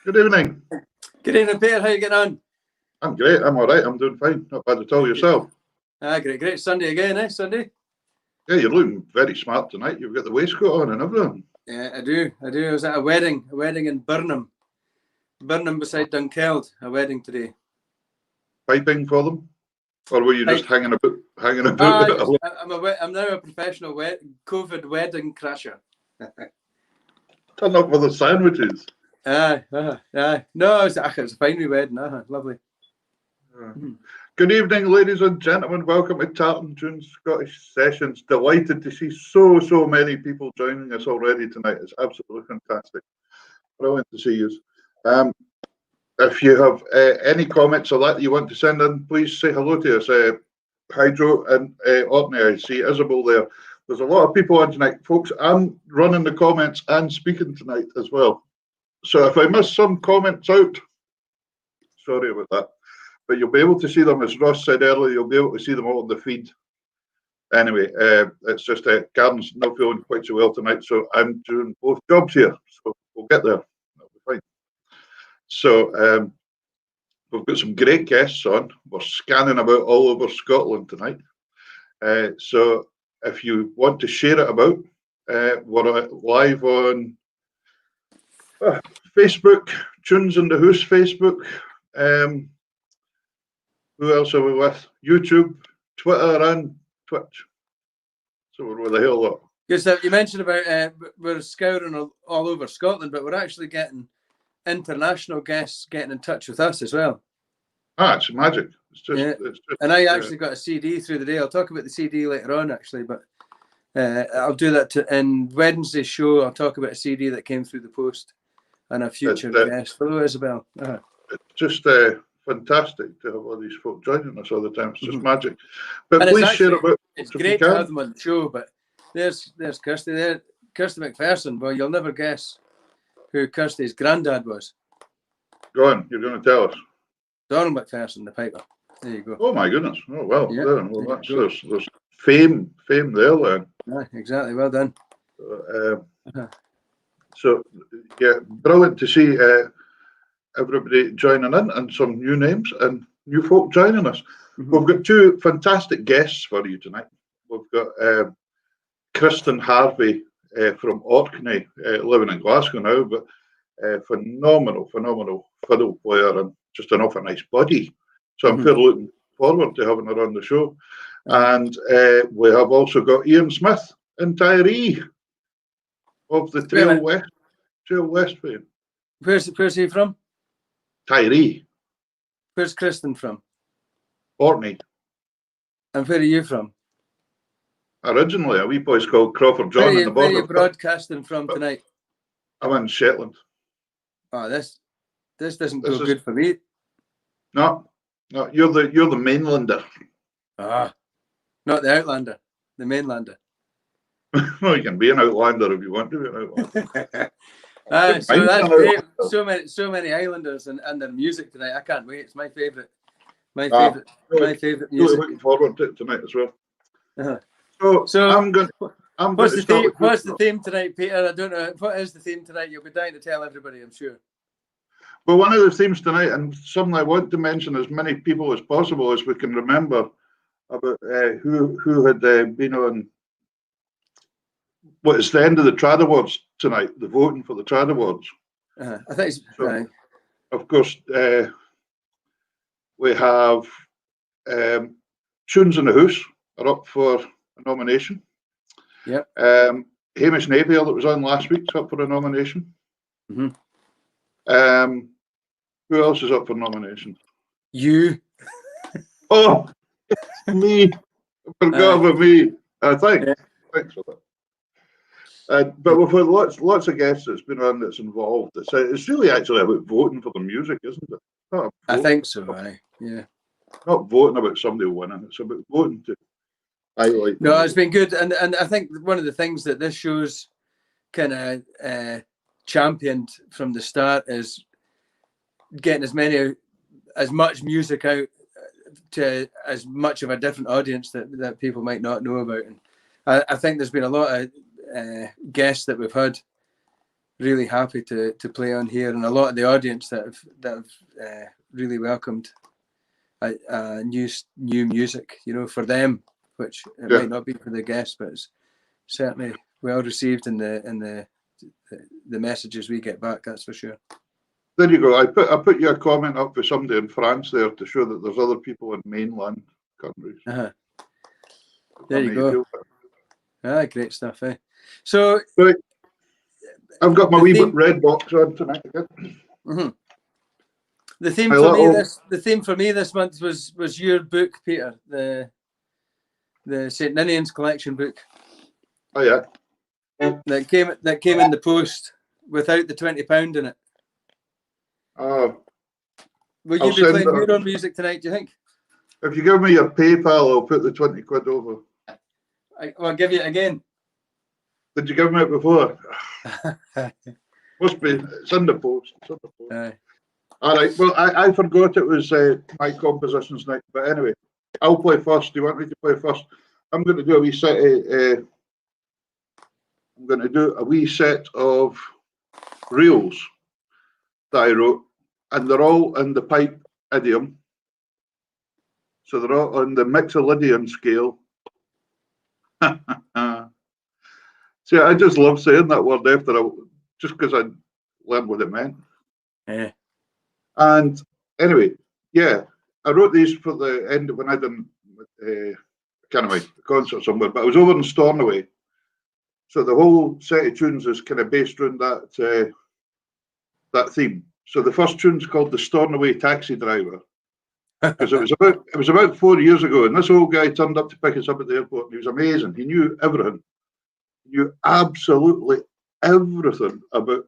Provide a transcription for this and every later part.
Good evening. Good evening, Peter. How you getting on? I'm great. I'm all right. I'm doing fine. Not bad at all. Yourself? Great. Sunday again, eh? Sunday? Yeah, you're looking very smart tonight. You've got the waistcoat on and everything. Yeah, I do. I was at a wedding in Burnham beside Dunkeld. A wedding today. Piping for them? Or were you just hanging about? I'm now a professional COVID wedding crasher. Turn up for the sandwiches. No, it was a fine wedding. Lovely. Good evening, ladies and gentlemen. Welcome to Tartan Tunes Scottish Sessions. Delighted to see so many people joining us already tonight. It's absolutely fantastic. Brilliant to see you. If you have any comments or that you want to send in, please say hello to us. Hydro and Orkney, I see Isabel there. There's a lot of people on tonight. Folks, I'm running the comments and speaking tonight as well. So if I miss some comments out, sorry about that. But you'll be able to see them, as Ross said earlier, you'll be able to see them all on the feed. Anyway, it's just Karen's not feeling quite so well tonight, so I'm doing both jobs here. So we'll get there. That'll be fine. So we've got some great guests on. We're scanning about all over Scotland tonight. So if you want to share it about, we're live on Facebook, Tunes in the House Facebook. Who else are we with? YouTube, Twitter, and Twitch. So we're with a whole lot. Good stuff. You mentioned about we're scouring all over Scotland, but we're actually getting international guests getting in touch with us as well. It's magic. It's just, and I actually got a CD through the day. I'll talk about the CD later on, actually, but I'll do that in Wednesday's show. I'll talk about a CD that came through the post and a future guest. Hello, Isabel. It's just fantastic to have all these folk joining us all the time. It's just magic. But and please share about. It's great to have them on the show. But there's Kirsty there, Kirsty McPherson. Well, you'll never guess who Kirsty's granddad was. Go on, you're going to tell us. Donald McPherson, the piper. There you go. Oh my goodness! Oh well, yeah, well there's fame there then. Yeah, exactly. Well done. So yeah, brilliant to see everybody joining in and some new names and new folk joining us. We've got two fantastic guests for you tonight. We've got Kristan Harvey from Orkney, living in Glasgow now, but phenomenal fiddle player and just an awful nice body. So I'm fairly looking forward to having her on the show. And we have also got Ian Smith in Tyree of the Trail West fame. Where's he from? Tyree. Where's Kristan from? Orkney. And where are you from? Originally, a wee place called Crawford John in the border. Where are you broadcasting from tonight? I'm in Shetland. Oh, this doesn't go good for me. No, you're the mainlander. Not the outlander, the mainlander. Well, you can be an outlander if you want to be an outlander. So that's great. So many islanders and their music tonight. I can't wait. It's my favourite. My favourite music. Really looking forward to it tonight as well. So I'm going. What's the theme tonight, Peter? I don't know. What is the theme tonight? You'll be dying to tell everybody, I'm sure. Well, one of the themes tonight, and something I want to mention as many people as possible as we can remember about who had been on. Well, it's the end of the Trad Awards tonight. The voting for the Trad Awards. I think it's of course, we have Tunes in the House are up for a nomination. Yep. Hamish Napier that was on last week is up for a nomination. Who else is up for nomination? You. Oh, me. I forgot about me. Thanks. Yeah. Thanks for that. But we've had lots of guests that's been on that's involved. It's really actually about voting for the music, isn't it? I think so, right? Yeah. Not voting about somebody winning. It's about voting to highlight. No, it's been good, and I think one of the things that this show's kind of championed from the start is getting as much music out to as much of a different audience that people might not know about. And I think there's been a lot of guests that we've had really happy to play on here, and a lot of the audience that have really welcomed new music, for them, which it might not be for the guests, but it's certainly well received in the messages we get back. That's for sure. There you go. I put you a comment up for somebody in France there to show that there's other people in mainland countries. There you go. Great stuff, eh? So right. I've got my wee red box on tonight again. Mm-hmm. The theme for me this month was your book, Peter, the St. Ninian's collection book. Oh yeah. That came in the post without the £20 in it. Oh. Will you be playing your own music tonight, do you think? If you give me your PayPal, I'll put the 20 quid over. I'll give you it again. Did you give me it before? Must be. It's in the post. All right. Well, I forgot it was my compositions night. But anyway, I'll play first. Do you want me to play first? I'm going to do a wee set. I'm going to do a wee set of reels that I wrote, and they're all in the pipe idiom. So they're all on the Mixolydian scale. See, I just love saying that word just because I learned what it meant. Yeah. And anyway, I wrote these for the end when I done a concert somewhere, but I was over in Stornoway. So the whole set of tunes is kind of based around that theme. So the first tune's called The Stornoway Taxi Driver. Because it was about 4 years ago, and this old guy turned up to pick us up at the airport, and he was amazing. He knew everything. He knew absolutely everything about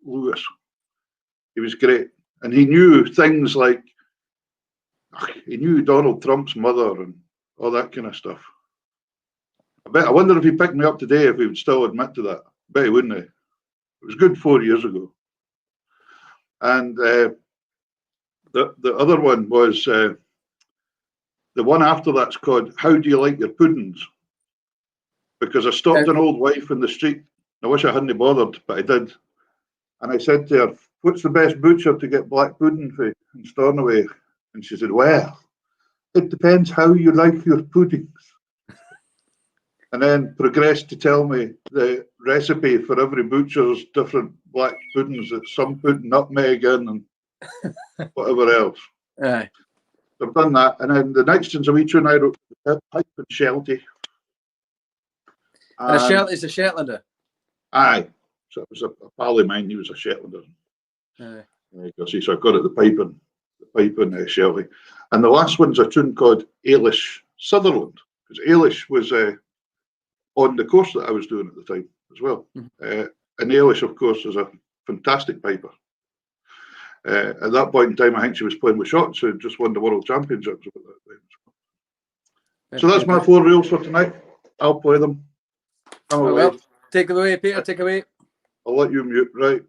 Lewis. He was great. And he knew things like, he knew Donald Trump's mother and all that kind of stuff. I wonder if he picked me up today, if he would still admit to that. I bet he wouldn't. It was good 4 years ago. And the other one was, the one after that's called How Do You Like Your Puddings? Because I stopped an old wife in the street. I wish I hadn't bothered, but I did. And I said to her, what's the best butcher to get black pudding for in Stornoway? And she said, well, it depends how you like your puddings. And then progressed to tell me the recipe for every butcher's different black puddings that some put nutmeg in and whatever else. Aye. So I've done that. And then the next one's a wee tune I wrote, Pipe and Sheltie. And is a Shetlander? Aye. So it was a pal of mine, he was a Shetlander. Aye. So I got it, the pipe and Sheltie. And the last one's a tune called Ailish Sutherland, because Ailish was on the course that I was doing at the time as well. Mm-hmm. And Ailish, of course, is a fantastic piper. At that point in time, I think she was playing with Shots, who just won the World Championships at that time. So that's my 4 reels for tonight. I'll play them. Well, take it away, Peter, take it away. I'll let you mute, right?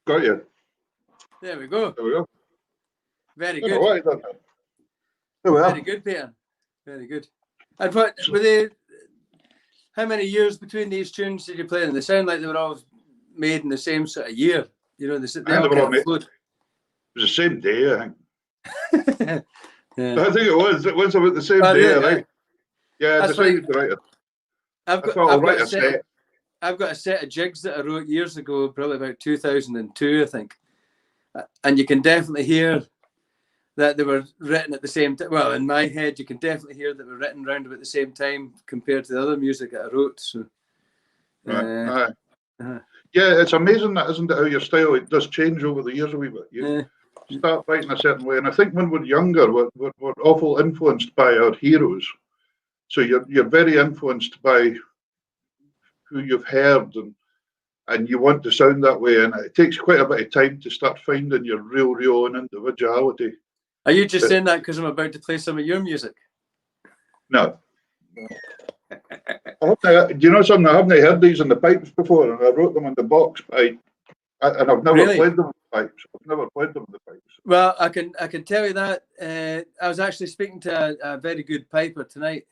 Got you. There we go. There we go. Very Don't know good. why I done that. There we are. Very good, Peter. Very good. And what were they? How many years between these tunes did you play them? They sound like they were all made in the same sort of year. You know, they all kind of flowed. It was the same day, I think. Yeah. I think it was. It was about the same day, really, I think. Yeah, I decided to write it. I've got a set of jigs that I wrote years ago, probably about 2002, I think. And you can definitely hear that they were written at the same time. Well, in my head, you can definitely hear that they were written around about the same time compared to the other music that I wrote. So, Right. Yeah, it's amazing that, isn't it, how your style, it does change over the years a wee bit. You start writing a certain way. And I think when we're younger, we're awful influenced by our heroes. So you're very influenced by who you've heard, and you want to sound that way. And it takes quite a bit of time to start finding your real own individuality. Are you just saying that because I'm about to play some of your music? No. Do you know something? I haven't heard these in the pipes before, and I wrote them in the box. And I've never played them in the pipes. I've never played them in the pipes. Well, I can tell you that I was actually speaking to a very good piper tonight,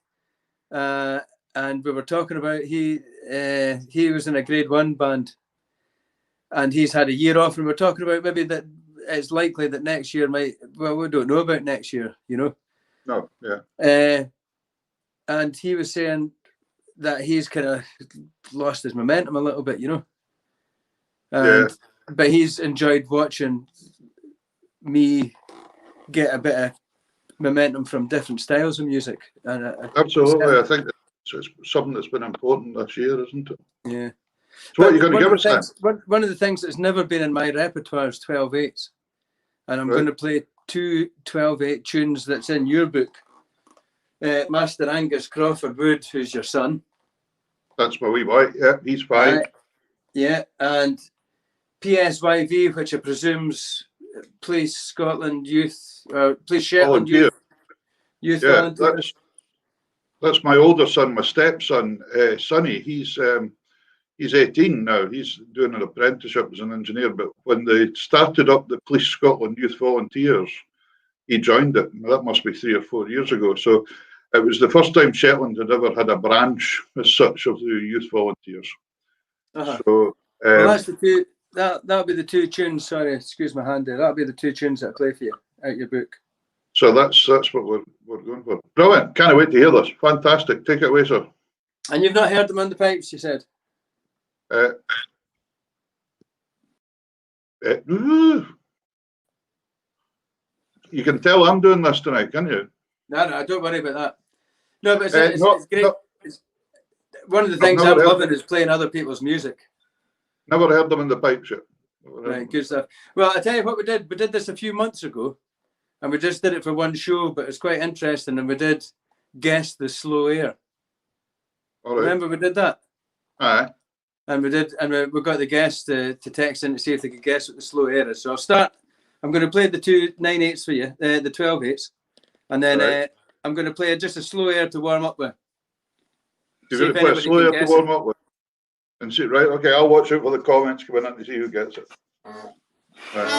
and we were talking about he was in a grade 1 band, and he's had a year off, and we're talking about maybe that it's likely that next year might. Well, we don't know about next year, you know. No, yeah. And he was saying that he's kind of lost his momentum a little bit, you know. But he's enjoyed watching me get a bit of momentum from different styles of music. And absolutely, I think it's something that's been important this year, isn't it? Yeah. So what are you going to give us then? One of the things that's never been in my repertoire is 12/8s. And I'm going to play 2 12/8 tunes that's in your book. Master Angus Crawford Wood, who's your son. That's my wee boy. Yeah, he's 5. Yeah, and PSYV, which I presume's Police Scotland Youth, Police Shetland Youth Volunteers. That's my older son, my stepson, Sonny. He's 18 now. He's doing an apprenticeship as an engineer. But when they started up the Police Scotland Youth Volunteers, he joined it. That must be 3 or 4 years ago. So it was the first time Shetland had ever had a branch as such of the youth volunteers. So well, that's the two. That'll be the 2 tunes. Sorry, excuse my hand there. That'll be the 2 tunes that I play for you out your book. So that's what we're going for. Brilliant! Can't wait to hear this. Fantastic. Take it away, sir. And you've not heard them on the pipes, you said? You can tell I'm doing this tonight, can you? No, don't worry about that. No, but it's great. No. One of the things I'm loving is playing other people's music. Never heard them in the pipes yet. Right, good stuff. Well, I tell you what we did. We did this a few months ago, and we just did it for one show, but it's quite interesting. And we did Guess the Slow Air. All right. Remember we did that? Aye. And we did, and we got the guests to text in to see if they could guess what the slow air is. So I'll start. I'm going to play the 2 9/8s for you, the 12/8s, and then I'm going to play just a slow air to warm up with. You're going to play a slow air to warm up with? And see, right, okay, I'll watch out for the comments coming in to see who gets it. Right.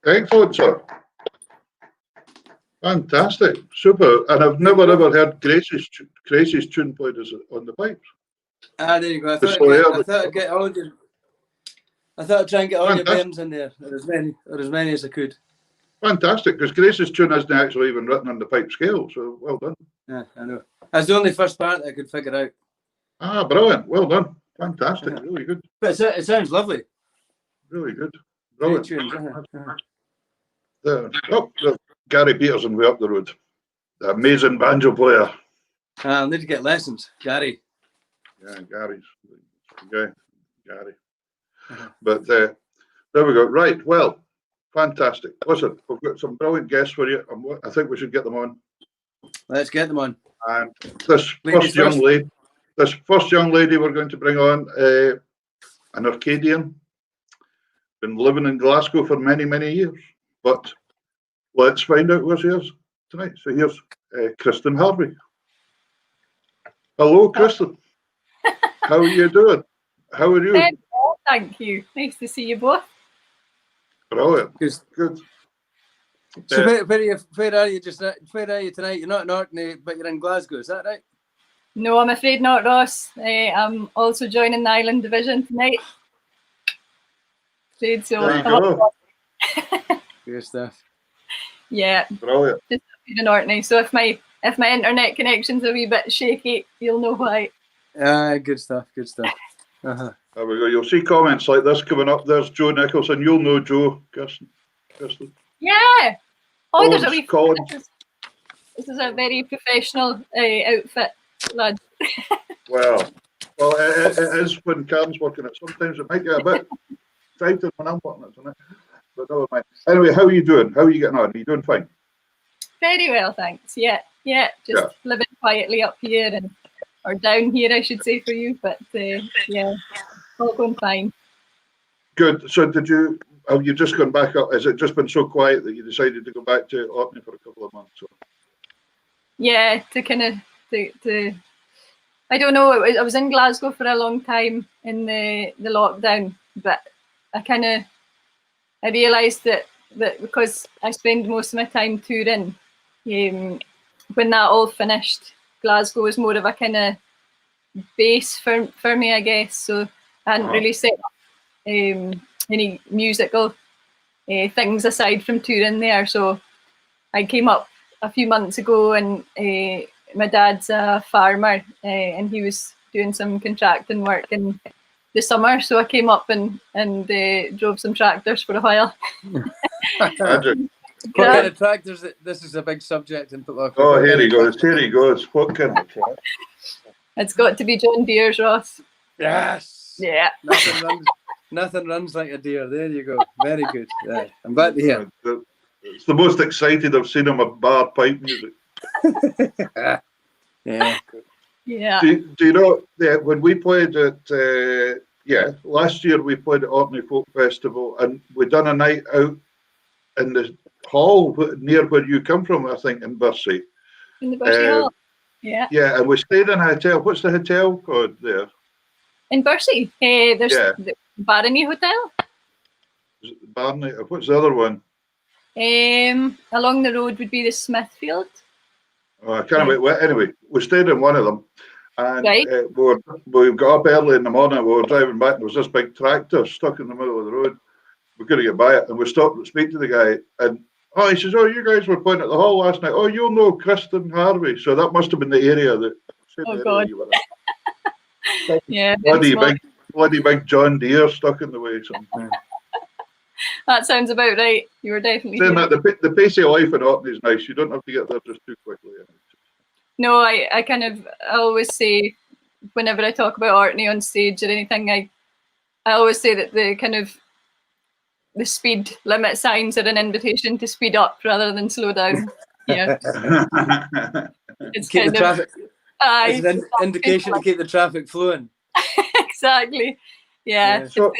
Excellent, sir. Fantastic, super. And I've never ever heard Grace's tune played on the pipes. Ah, there you go. I The thought I'd get all your. I thought I'd try and get all your bands in there, or as many as I could. Fantastic, because Grace's tune isn't actually even written on the pipe scale, so well done. Yeah, I know. That's the only first part I could figure out. Ah, brilliant. Well done. Fantastic. Really good. But it sounds lovely. Really good. Great Brilliant. tunes. Gary Peterson way up the road. The amazing banjo player. I'll need to get lessons, Gary. Yeah, Gary's. Okay, Gary. But there we go. Right. Well, fantastic. Listen, we've got some brilliant guests for you. I think we should get them on. Let's get them on. And this first young lady we're going to bring on, an Arcadian, been living in Glasgow for many, many years. But let's find out where she is tonight. So here's Kristan Harvey. Hello, Kristan. How are you doing? How are you? Very well, thank you. Nice to see you both. Brilliant. Good. So where are you tonight? You're not in Orkney, but you're in Glasgow. Is that right? No, I'm afraid not, Ross. I'm also joining the Island Division tonight. Afraid so. There you go. Good stuff. Yeah. Brilliant. Just in Orkney. So if my internet connection's a wee bit shaky, you'll know why. Good stuff. Good stuff. There we go. You'll see comments like this coming up. There's Joe Nicholson. You'll know Joe, Kristan. Yeah. Oh, there's a wee. Colin. This is a very professional outfit, lad. Well, it is when Karen's working it. Sometimes it might get a bit tighter when I'm working it, isn't it? But never mind. Anyway, how are you doing? How are you getting on? Are you doing fine? Very well, thanks. Yeah. Just living quietly up here or down here, I should say, for you. But yeah, all going fine. Good. So have you just gone back up? Has it just been so quiet that you decided to go back to Orkney for a couple of months? Or? Yeah, to kind of to I don't know. I was in Glasgow for a long time in the lockdown, but I realised that because I spend most of my time touring, when that all finished, Glasgow was more of a kind of base for me, I guess. So I hadn't really set up any musical things aside from touring there. So I came up a few months ago, and my dad's a farmer, and he was doing some contracting work in the summer. So I came up and drove some tractors for a while. What kind of tractors? This is a big subject in Pitlochry. Oh, here he goes. Here he goes. What kind of tractor? It's got to be John Deere's, Ross. Yes. Yeah. Nothing runs like a deer. There you go. Very good. Yeah. I'm glad to hear. It's the most excited I've seen him with bar pipe music. Yeah. Yeah. Do you know when we played at last year we played at Orkney Folk Festival, and we done a night out in the hall near where you come from, I think, in Bursey. In the Bursey Hall. Yeah. Yeah, and we stayed in a hotel. What's the hotel called there? In Bursey, there's the Barony Hotel. Barney. What's the other one? Along the road would be the Smithfield. Oh, I can't remember. Anyway, we stayed in one of them, and Right. we got up early in the morning. We were driving back, and there was this big tractor stuck in the middle of the road. We couldn't get by it, and we stopped to speak to the guy, and he says, "Oh, you guys were playing at the hall last night. Oh, you'll know Kristan Harvey." So that must have been the area that. God. You were in. Yeah. bloody big John Deere stuck in the way. Something. That sounds about right. You were definitely. Saying that the pace of life in Orkney is nice. You don't have to get there just too quickly. No, I always say, whenever I talk about Orkney on stage or anything, I always say that the speed limit signs are an invitation to speed up rather than slow down. Yeah. It's keep kind the traffic. It's an indication to keep the traffic flowing. Exactly. Yeah. So,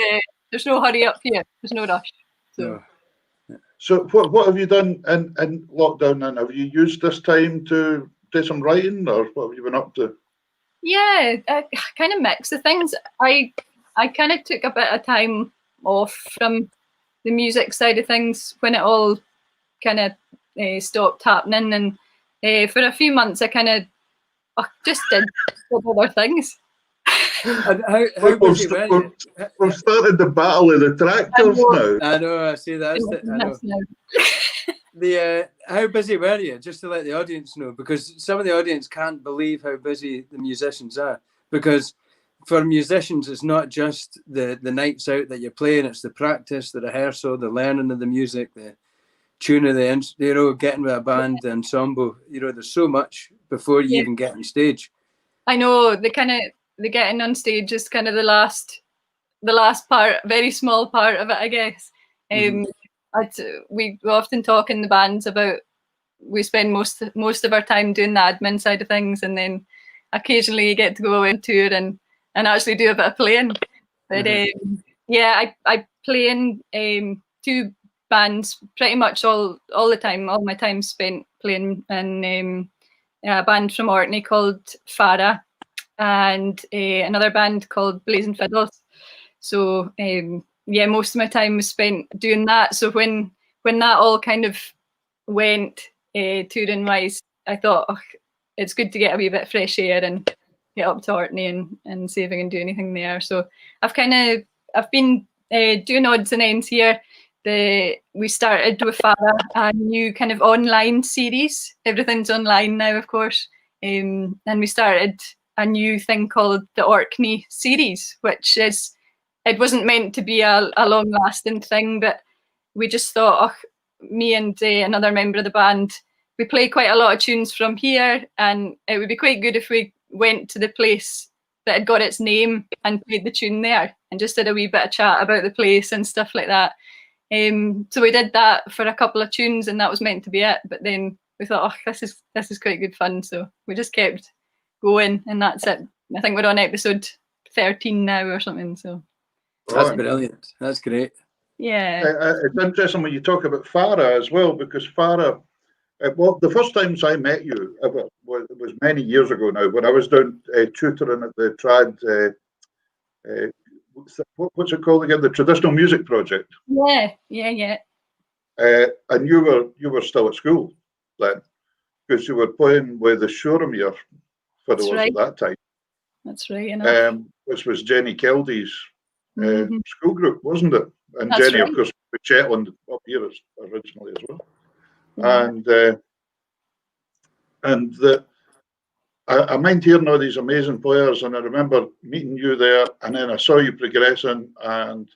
there's no hurry up here. There's no rush. So what have you done in lockdown then? Have you used this time to do some writing, or what have you been up to? Yeah, I kind of mix the things. I kind of took a bit of time off from music side of things when it all kind of stopped happening, and for a few months I kind of just did other things. And how busy were you? We've started the battle of the tractors now. I know. I see that. I know. How busy were you? Just to let the audience know, because some of the audience can't believe how busy the musicians are. Because for musicians, it's not just the nights out that you're playing; it's the practice, the rehearsal, the learning of the music, the tune of the getting with a band, the ensemble. There's so much before you even get on stage. I know the getting on stage is kind of the last part, very small part of it, I guess. We often talk in the bands about we spend most of our time doing the admin side of things, and then occasionally you get to go on tour and actually do a bit of playing. But I play in 2 bands pretty much all the time. All my time spent playing in a band from Orkney called Farah, and another band called Blazing Fiddles. So most of my time was spent doing that. So when that all kind of went touring wise, I thought it's good to get a wee bit of fresh air and get up to Orkney and see if I can do anything there. So I've been doing odds and ends here. We started with Farah a new kind of online series. Everything's online now, of course. And we started a new thing called the Orkney series, which it wasn't meant to be a long-lasting thing, but we just thought, me and another member of the band, we play quite a lot of tunes from here, and it would be quite good if we went to the place that had got its name and played the tune there and just did a wee bit of chat about the place and stuff like that. So we did that for a couple of tunes, and that was meant to be it. But then we thought, this is quite good fun. So we just kept going, and that's it. I think we're on episode 13 now or something. So that's brilliant. That's great. Yeah. It's interesting when you talk about Farah as well, because Farah, the first times I met you, it was many years ago now, when I was down tutoring at the trad. What's it called again? The Traditional Music Project. Yeah. And you were still at school then, because you were playing with the Shoremere fiddlers at that time. That's right. Enough. Which was Jenny Keldy's school group, wasn't it? And That's Jenny, right. of course, with Shetland up here originally as well. Yeah. And I mind hearing all these amazing players, and I remember meeting you there, and then I saw you progressing, and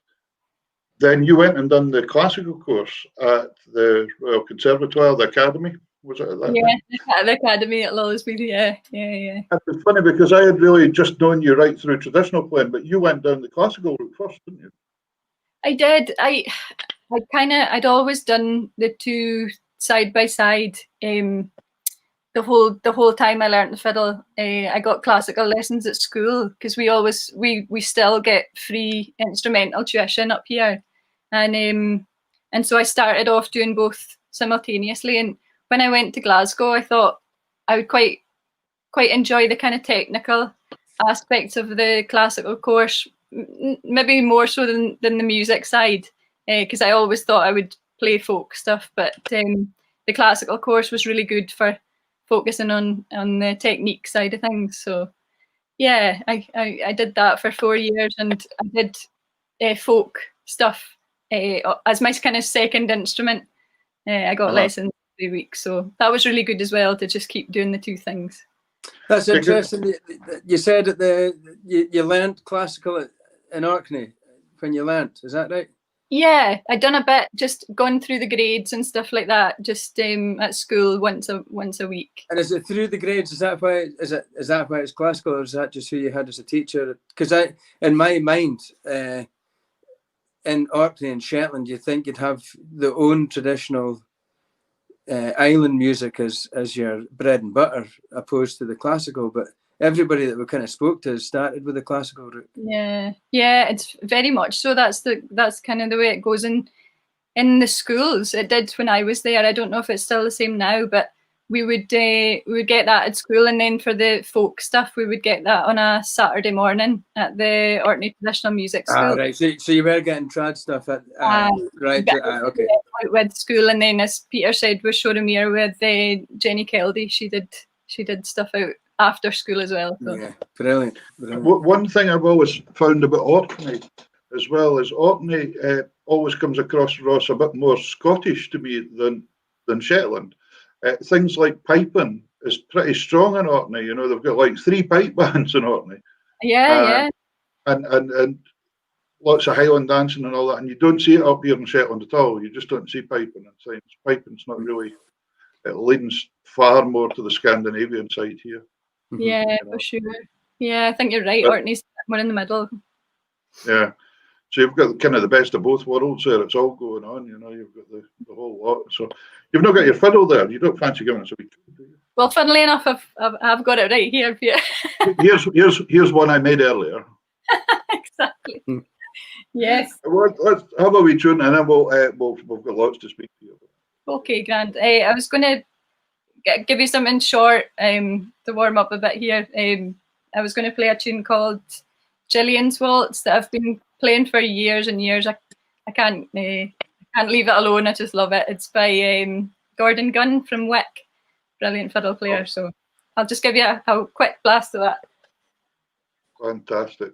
then you went and done the classical course at the Royal Conservatoire, the Academy. Was it at that time? At the Academy at Lawsby, yeah. It's funny because I had really just known you right through traditional playing, but you went down the classical route first, didn't you? I did. I'd always done the 2 side by side. The whole time I learnt the fiddle, I got classical lessons at school, because we still get free instrumental tuition up here, and so I started off doing both simultaneously. And when I went to Glasgow, I thought I would quite enjoy the kind of technical aspects of the classical course, maybe more so than the music side, because I always thought I would play folk stuff, but the classical course was really good for focusing on the technique side of things. So yeah, I did that for 4 years, and I did folk stuff as my kind of second instrument. I got lessons every week, so that was really good as well, to just keep doing the 2 things. That's interesting. You said that you learnt classical in Orkney when you learnt. Is that right? Yeah, I'd done a bit, just gone through the grades and stuff like that, just at school once a week. And is it through the grades? Is that why it's classical, or is that just who you had as a teacher? Because in my mind, in Orkney and Shetland, you think you'd have the own traditional island music as your bread and butter, opposed to the classical. But everybody that we kind of spoke to started with the classical route. Yeah, it's very much so. That's kind of the way it goes in the schools. It did when I was there. I don't know if it's still the same now, but we would get that at school, and then for the folk stuff, we would get that on a Saturday morning at the Orkney Traditional Music School. Right. So you were getting trad stuff at right. Okay. With school, and then as Peter said, with Shoremere with Jenny Keldy, she did stuff out after school as well. So. Yeah, brilliant. One thing I've always found about Orkney as well is Orkney always comes across, Ross, a bit more Scottish to me than Shetland. Things like piping is pretty strong in Orkney. You know, they've got like 3 pipe bands in Orkney. Yeah. And lots of Highland dancing and all that. And you don't see it up here in Shetland at all. You just don't see piping and signs. Piping's not really, it leans far more to the Scandinavian side here. Yeah, for sure. Yeah, I think you're right. Orkney's more in the middle. Yeah. So you've got kind of the best of both worlds there. It's all going on, you know, you've got the whole lot. So you've not got your fiddle there. You don't fancy giving us a wee tune, do you? Well, funnily enough, I've got it right here, Peter. Here's one I made earlier. Exactly. Yes. Let's have a wee tune, and then we've got lots to speak to you about. Okay, grand. I was going to give you something short to warm up a bit here. I was going to play a tune called Gillian's Waltz that I've been playing for years and years. I can't leave it alone. I just love it. It's by Gordon Gunn from Wick, brilliant fiddle player. So I'll just give you a quick blast of that. Fantastic.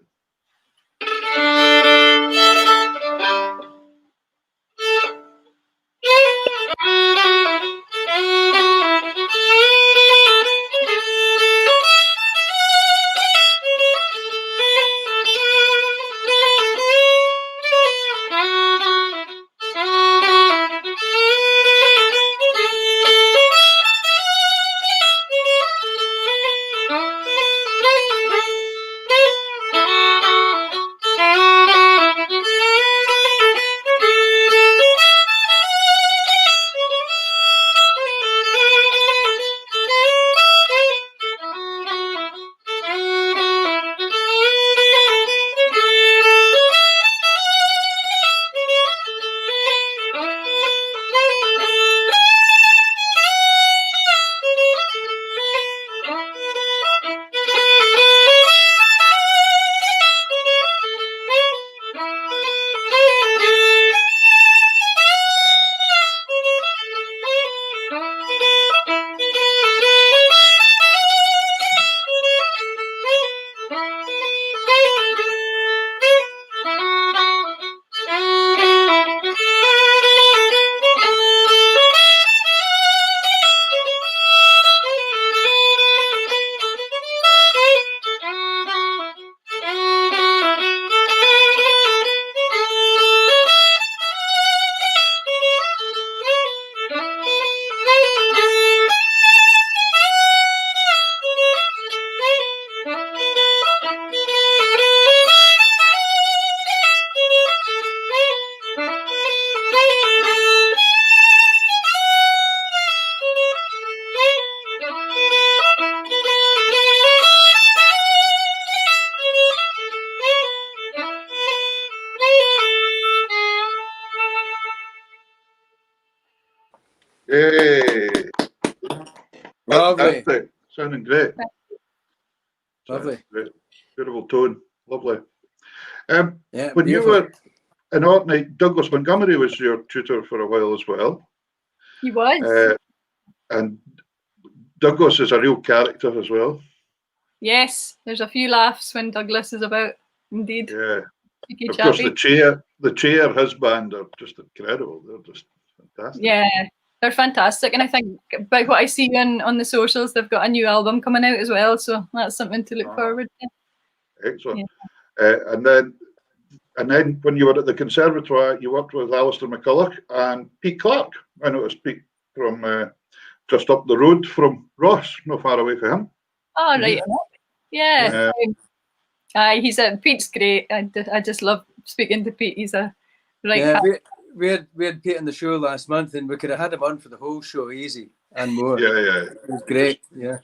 Yay! Lovely. Fantastic. Sounding great. Lovely. Great. Beautiful tone. Lovely. Yeah, when beautiful. you were in Orkney, Douglas Montgomery was your tutor for a while as well. He was. And Douglas is a real character as well. Yes, there's a few laughs when Douglas is about. Indeed. Yeah. Cheeky Of course, chappy. the chair, his band are just incredible. They're just fantastic. Yeah, they're fantastic, and I think by what I see on the socials, they've got a new album coming out as well, so that's something to look forward to. Excellent. Yeah. And then when you were at the Conservatoire, you worked with Alistair McCulloch and Pete Clark. I noticed Pete from just up the road from Ross, not far away from him. Oh, right. Yeah. Pete's great. I just love speaking to Pete. He's a right. Yeah, we had Pete on the show last month, and we could have had him on for the whole show easy and more. Yeah. It was great. Yeah.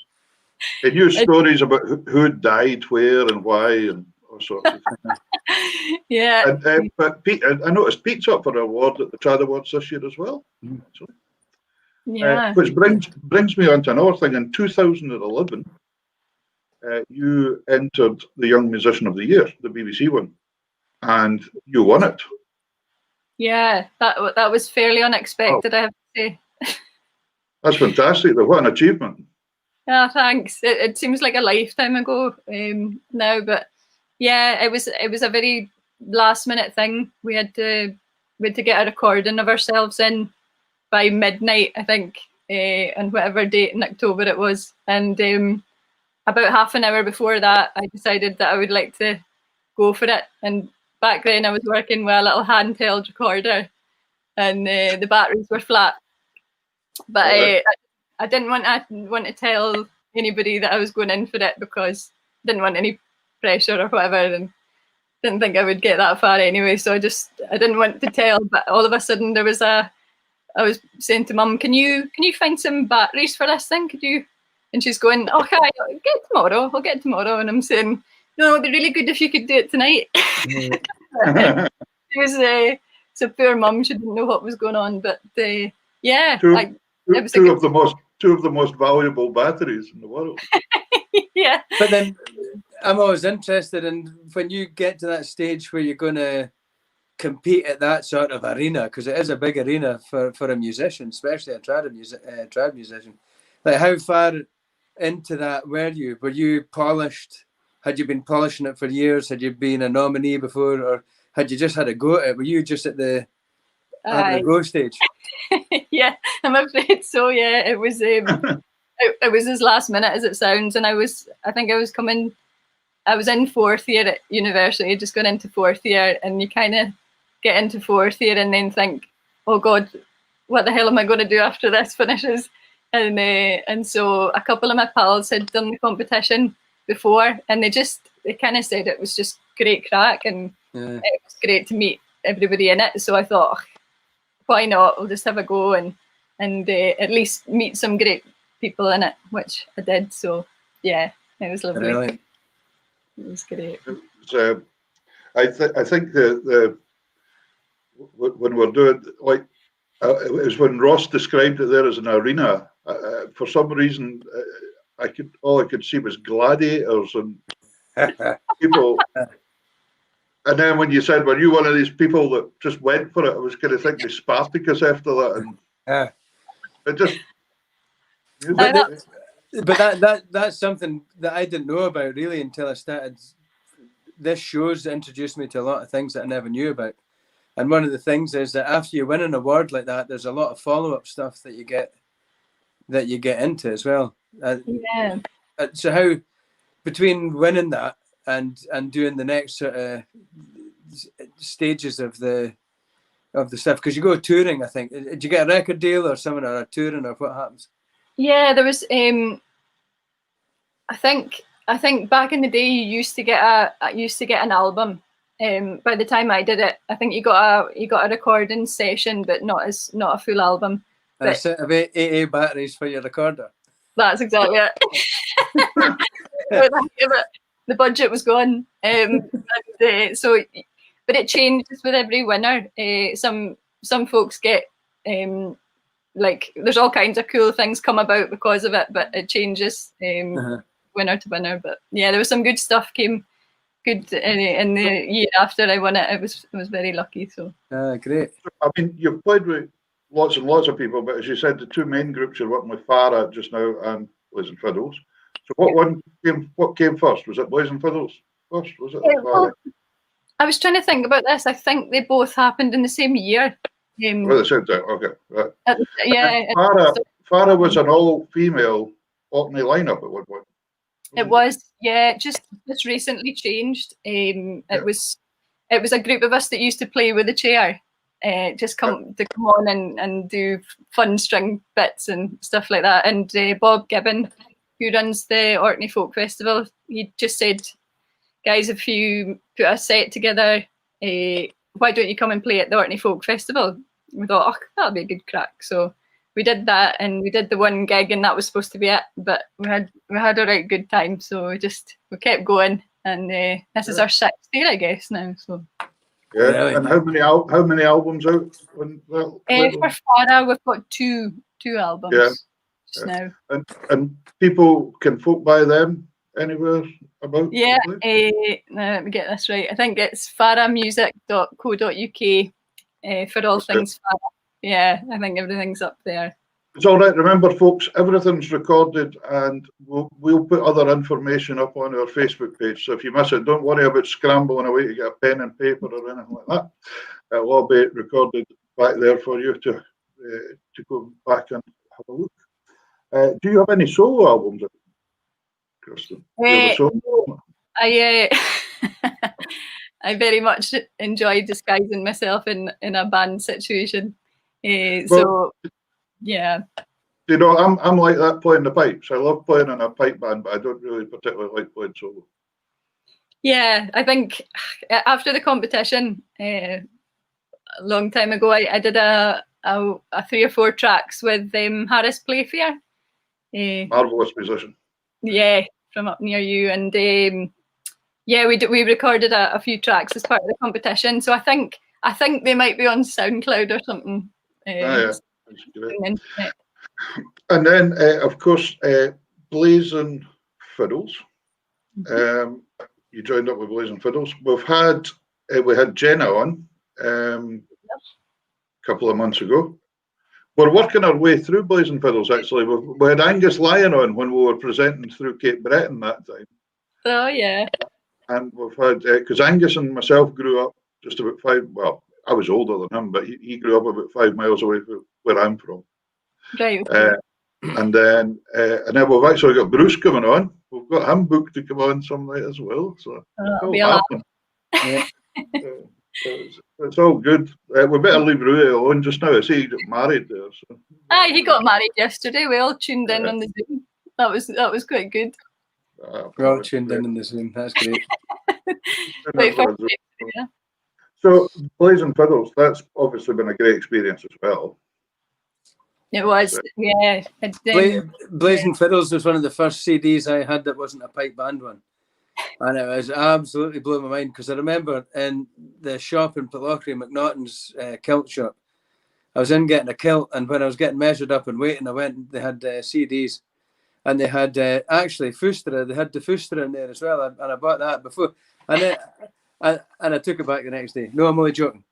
He knew stories about who died, where, and why, and all sorts of things. Yeah. But Pete, I noticed Pete's up for an award at the Trad Awards this year as well. Actually. Yeah. Which brings me on to another thing. In 2011, you entered the Young Musician of the Year, the BBC one, and you won it. Yeah, that was fairly unexpected, I have to say. That's fantastic. What an achievement. Yeah, thanks. It seems like a lifetime ago now, but yeah, it was a very last minute thing. We had to get a recording of ourselves in by midnight, I think, on whatever date in October it was. And about half an hour before that, I decided that I would like to go for it. And back then I was working with a little handheld recorder, and the batteries were flat. But I didn't want to tell anybody that I was going in for it, because I didn't want any pressure or whatever, and didn't think I would get that far anyway. So I didn't want to tell. But all of a sudden I was saying to Mum, can you find some batteries for this thing? Could you? And she's going, okay, I'll get tomorrow. I'll get tomorrow. And I'm saying, no, it'd be really good if you could do it tonight. It was so poor Mum, she didn't know what was going on. But yeah, two of the most valuable batteries in the world. Yeah. But then I'm always interested in when you get to that stage where you're going to compete at that sort of arena, because it is a big arena for a musician, especially a trad musician. Like, how far into that were you? Were you polished? Had you been polishing it for years? Had you been a nominee before, or had you just had a go at it? Were you just at the go stage? Yeah, I'm afraid so. Yeah, it was it was as last minute as it sounds, and I think I was in fourth year at university, just gone into fourth year, and you kind of get into fourth year and then think, oh God, what the hell am I going to do after this finishes? And so a couple of my pals had done the competition before, and they kind of said it was just great crack, and it was great to meet everybody in it. So I thought, why not? We'll just have a go and at least meet some great people in it, which I did. So yeah, it was lovely. Brilliant. It was great. So I think when we're doing, like, it was when Ross described it there as an arena. For some reason, all I could see was gladiators and people. And then when you said, were you one of these people that just went for it? I was kind of thinking Spartacus after that, and it just. But that's something that I didn't know about really until I started. This show's introduced me to a lot of things that I never knew about. And one of the things is that after you win an award like that, there's a lot of follow-up stuff that you get into as well. Yeah. So how, between winning that and doing the next sort of stages of the stuff, because you go touring, I think. Did you get a record deal or something, or a touring, or what happens? Yeah, there was. I think back in the day, you used to get an album. By the time I did it, I think you got a recording session, but not a full album. And a set of AA batteries for your recorder. That's exactly it. The budget was gone. So, but it changes with every winner. Some folks get like, there's all kinds of cool things come about because of it, but it changes winner to winner. But yeah, there was some good stuff came good in the year after I won it. I was very lucky. So great. I mean, you've played with lots and lots of people, but as you said, the two main groups you're working with, Farah just now and Boys and Fiddles. So what came first? Was it Boys and Fiddles first? Was it Farah? I was trying to think about this. I think they both happened in the same year. Well, the same time. Okay, right. Yeah. Farah was an all-female Orkney lineup at one point. It was, yeah. Just recently changed. It was a group of us that used to play with the chair. Just come on and do fun string bits and stuff like that. And Bob Gibbon, who runs the Orkney Folk Festival, he just said, guys, if you put a set together, why don't you come and play at the Orkney Folk Festival? We thought, that'll be a good crack. So we did that, and we did the one gig, and that was supposed to be it. But we had a right good time, so we kept going, and this is our 6th year, I guess, now. So yeah, really? And how many albums out? For Farah, we've got 2 two albums Yeah. just now. And people can folk buy them anywhere about? Yeah, now let me get this right. I think it's faramusic.co.uk for all Okay. things Farah. Yeah, I think everything's up there. It's all right. Remember, folks, everything's recorded, and we'll put other information up on our Facebook page. So if you miss it, don't worry about scrambling away to get a pen and paper or anything like that. It'll all be recorded back there for you to go back and have a look. Do you have any solo albums, Kristan? Do you have a solo? I very much enjoy disguising myself in a band situation. Well, So yeah. You know, I'm like that playing the pipes. I love playing in a pipe band, but I don't really particularly like playing solo. Yeah, I think after the competition a long time ago, I did a 3 or 4 tracks with Harris Playfair. Marvelous musician. Yeah, from up near you, and yeah, we recorded a few tracks as part of the competition. So I think they might be on SoundCloud or something. Yeah. And then, of course, Blazing Fiddles. You joined up with Blazing Fiddles. We had Jenna on a couple of months ago. We're working our way through Blazing Fiddles, actually. We had Angus Lyon on when we were presenting through Cape Breton that time. Oh, yeah. And we've had, because Angus and myself grew up just about I was older than him, but he grew up about 5 miles away from where I'm from. Right. Okay. And then we've actually got Bruce coming on. We've got him booked to come on some night as well. So it's all good. We better leave Rui alone just now. I see he got married there. So. He got married yesterday. We all tuned in on the Zoom. That was quite good. We're all tuned in the Zoom. That's great. So Blazing Fiddles, that's obviously been a great experience as well. It was, yeah. Blazing Fiddles was one of the first CDs I had that wasn't a pipe band one. And it was absolutely blew my mind, because I remember in the shop in Pitlochry, McNaughton's kilt shop, I was in getting a kilt, and when I was getting measured up and waiting, I went and they had CDs, and they had actually Fustra, they had the Fustra in there as well, and I bought that before, and then I took it back the next day. No, I'm only joking.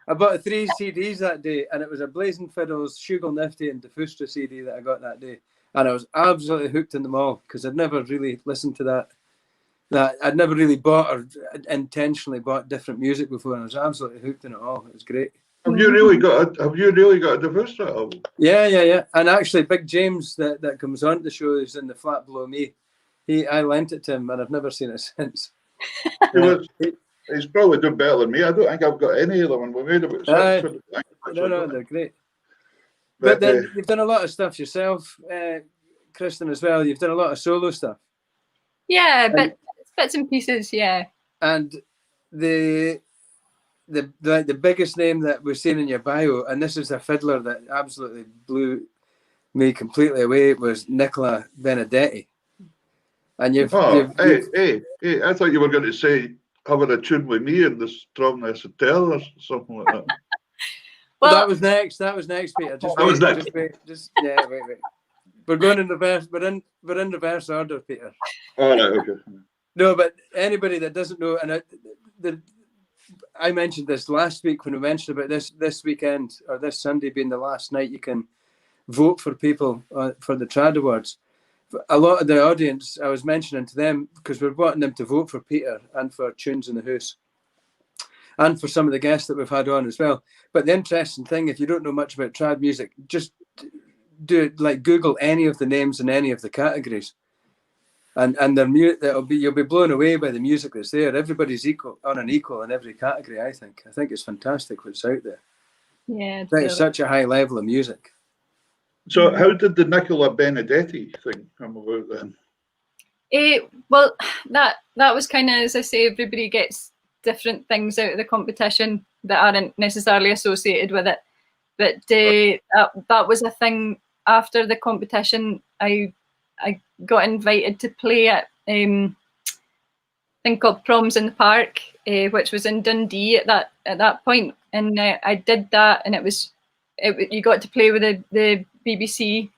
I bought 3 CDs that day, and it was a Blazing Fiddles, Shugle Nifty, and Defustra CD that I got that day. And I was absolutely hooked in them all, because I'd never really listened to that. I'd never really bought or intentionally bought different music before, and I was absolutely hooked in it all. It was great. Have you really got a Defustra album? Yeah. And actually, Big James that comes on the show is in the flat below me. I lent it to him, and I've never seen it since. He's probably done better than me. I don't think I've got any of them, and we made about 6. No, they're great. But then you've done a lot of stuff yourself, Kristan, as well. You've done a lot of solo stuff. Yeah, bits and pieces, yeah. And the biggest name that we've seen in your bio, and this is a fiddler that absolutely blew me completely away, was Nicola Benedetti. And hey, I thought you were going to say having a tune with me in the Strongness Hotel or something like that. Well, that was next, Peter. Wait. We're going in reverse. We're in reverse order, Peter. All right, okay. No, but anybody that doesn't know, and I mentioned this last week when we mentioned about this weekend or this Sunday being the last night you can vote for people for the Trad Awards. A lot of the audience, I was mentioning to them, because we're wanting them to vote for Peter and for Tunes in the House and for some of the guests that we've had on as well. But the interesting thing, if you don't know much about trad music, just do it, like Google any of the names in any of the categories, and you'll be blown away by the music that's there. Everybody's equal in every category. I think it's fantastic what's out there. Yeah, it's such a high level of music. So how did the Nicola Benedetti thing come about then? Well, that was kind of, as I say, everybody gets different things out of the competition that aren't necessarily associated with it. But that was a thing after the competition. I got invited to play at a thing called Proms in the Park, which was in Dundee at that point, and I did that, and it was you got to play with the BBC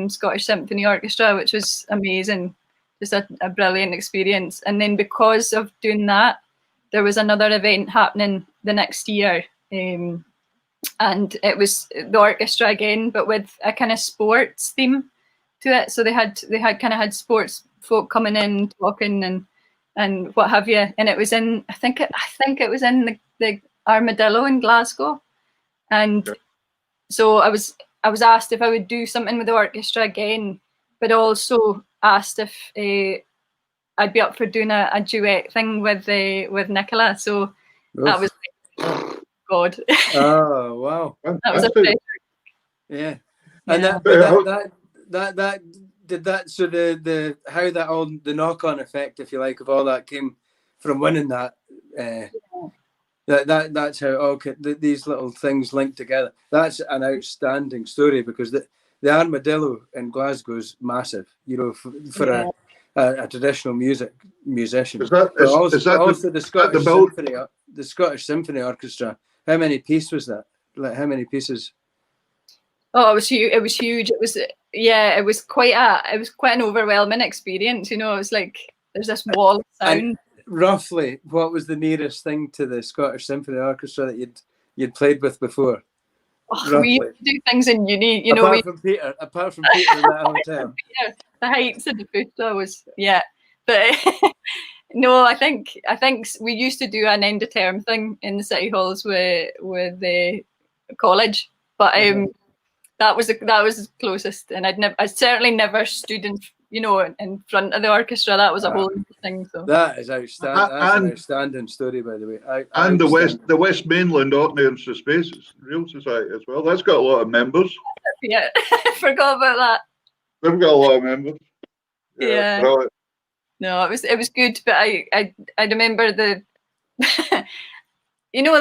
Scottish Symphony Orchestra, which was amazing, just a brilliant experience. And then because of doing that, there was another event happening the next year, and it was the orchestra again, but with a kind of sports theme to it. So they had sports folk coming in, talking and what have you. And it was in, I think it was in the Armadillo in Glasgow. And so I was asked if I would do something with the orchestra again, but also asked if I'd be up for doing a duet thing with Nicola. So that was like, God. Oh wow! That was a pleasure. Yeah, and that did that. So the how that all the knock-on effect, if you like, of all that came from winning that. That's how these little things link together. That's an outstanding story, because the Armadillo in Glasgow is massive. You know, for a traditional musician. Is that the Scottish Symphony Orchestra? How many pieces was that? Like, how many pieces? Oh, it was huge. It was huge. It was quite an overwhelming experience. You know, it was like there's this wall of sound. And roughly, what was the nearest thing to the Scottish Symphony Orchestra that you'd played with before? Oh, we used to do things in uni, you know. Apart from Peter in that hotel. Yeah, the heights of the Futa was but no, I think we used to do an end of term thing in the city halls with the college, but that was the closest, and I certainly never stood in front of the orchestra. That was a whole thing. So that is outstanding. That's an outstanding story, by the way. And the West Mainland Ordnance and Spaces Real Society as well. That's got a lot of members. Yeah, I forgot about that. They've got a lot of members. Yeah. Right. No, it was good, but I remember the you know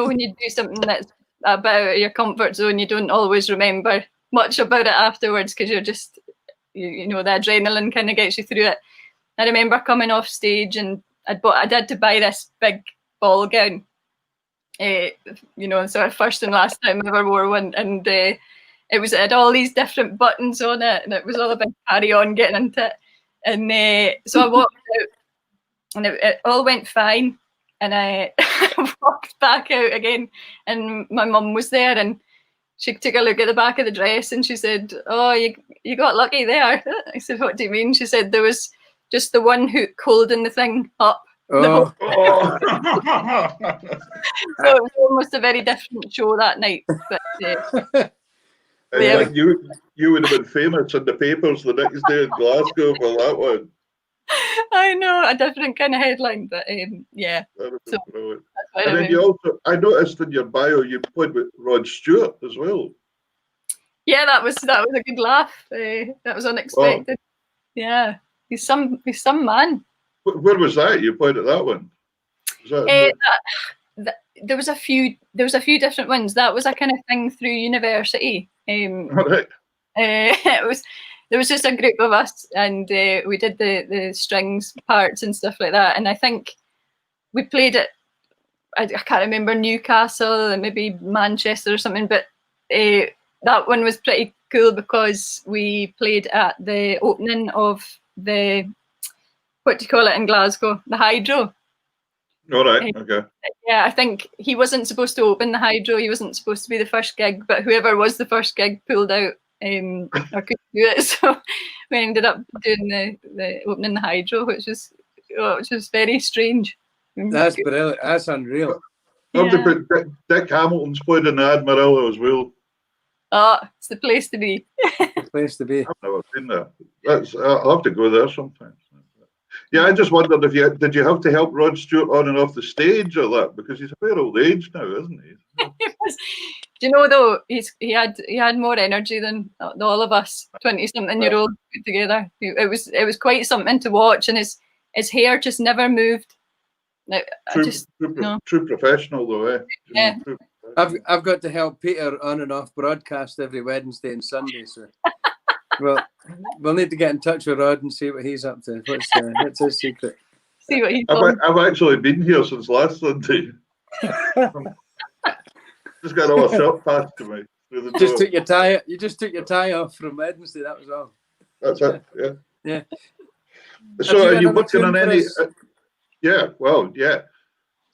when you do something that's about your comfort zone, you don't always remember much about it afterwards, because you're just you know, the adrenaline kind of gets you through it. I remember coming off stage, and I had to buy this big ball gown, you know, so first and last time I ever wore one, and it had all these different buttons on it, and it was all a big carry on getting into it. And so I walked out, and it all went fine. And I walked back out again, and my mum was there, and she took a look at the back of the dress, and she said, "Oh, you got lucky there." I said, "What do you mean?" She said, "There was just the one hook holding the thing up." Oh. So it was almost a very different show that night. But, like you would have been famous in the papers the next day in Glasgow for that one. I know, a different kind of headline, but yeah. So, and then you also, I noticed in your bio, you played with Rod Stewart as well. Yeah, that was a good laugh. That was unexpected. Oh. Yeah, he's some man. Where was that? You played at that one? There was a few different ones. That was a kind of thing through university. Right. There was just a group of us, and we did the strings parts and stuff like that. And I think we played at, I can't remember, Newcastle and maybe Manchester or something, but that one was pretty cool because we played at the opening of the, what do you call it in Glasgow? The Hydro. All right, okay. Yeah, I think he wasn't supposed to open the Hydro. He wasn't supposed to be the first gig, but whoever was the first gig pulled out or couldn't do it. So we ended up doing the opening the Hydro, which was very strange. That's brilliant. That's unreal. Yeah. Dick Hamilton's played in the Admiral as well. Oh, it's the place to be. The place to be. I've never been there. I'll have to go there sometime. Yeah, I just wondered if did you have to help Rod Stewart on and off the stage or that, because he's a fair old age now, isn't he? Do you know though, he had more energy than all of us 20-something-year-olds put together. It was quite something to watch, and his hair just never moved. True professional though, eh? Yeah. I've got to help Peter on and off broadcast every Wednesday and Sunday, so we'll need to get in touch with Rod and see what he's up to. What's his secret? See what he's I've actually been here since last Sunday. Just got all shot passed to me. through the Just door. took your tie. You just took your tie off from Wednesday. That was all. That's it. Yeah. Yeah. So Have are got you another working on tune for any? us? Yeah. Well, yeah.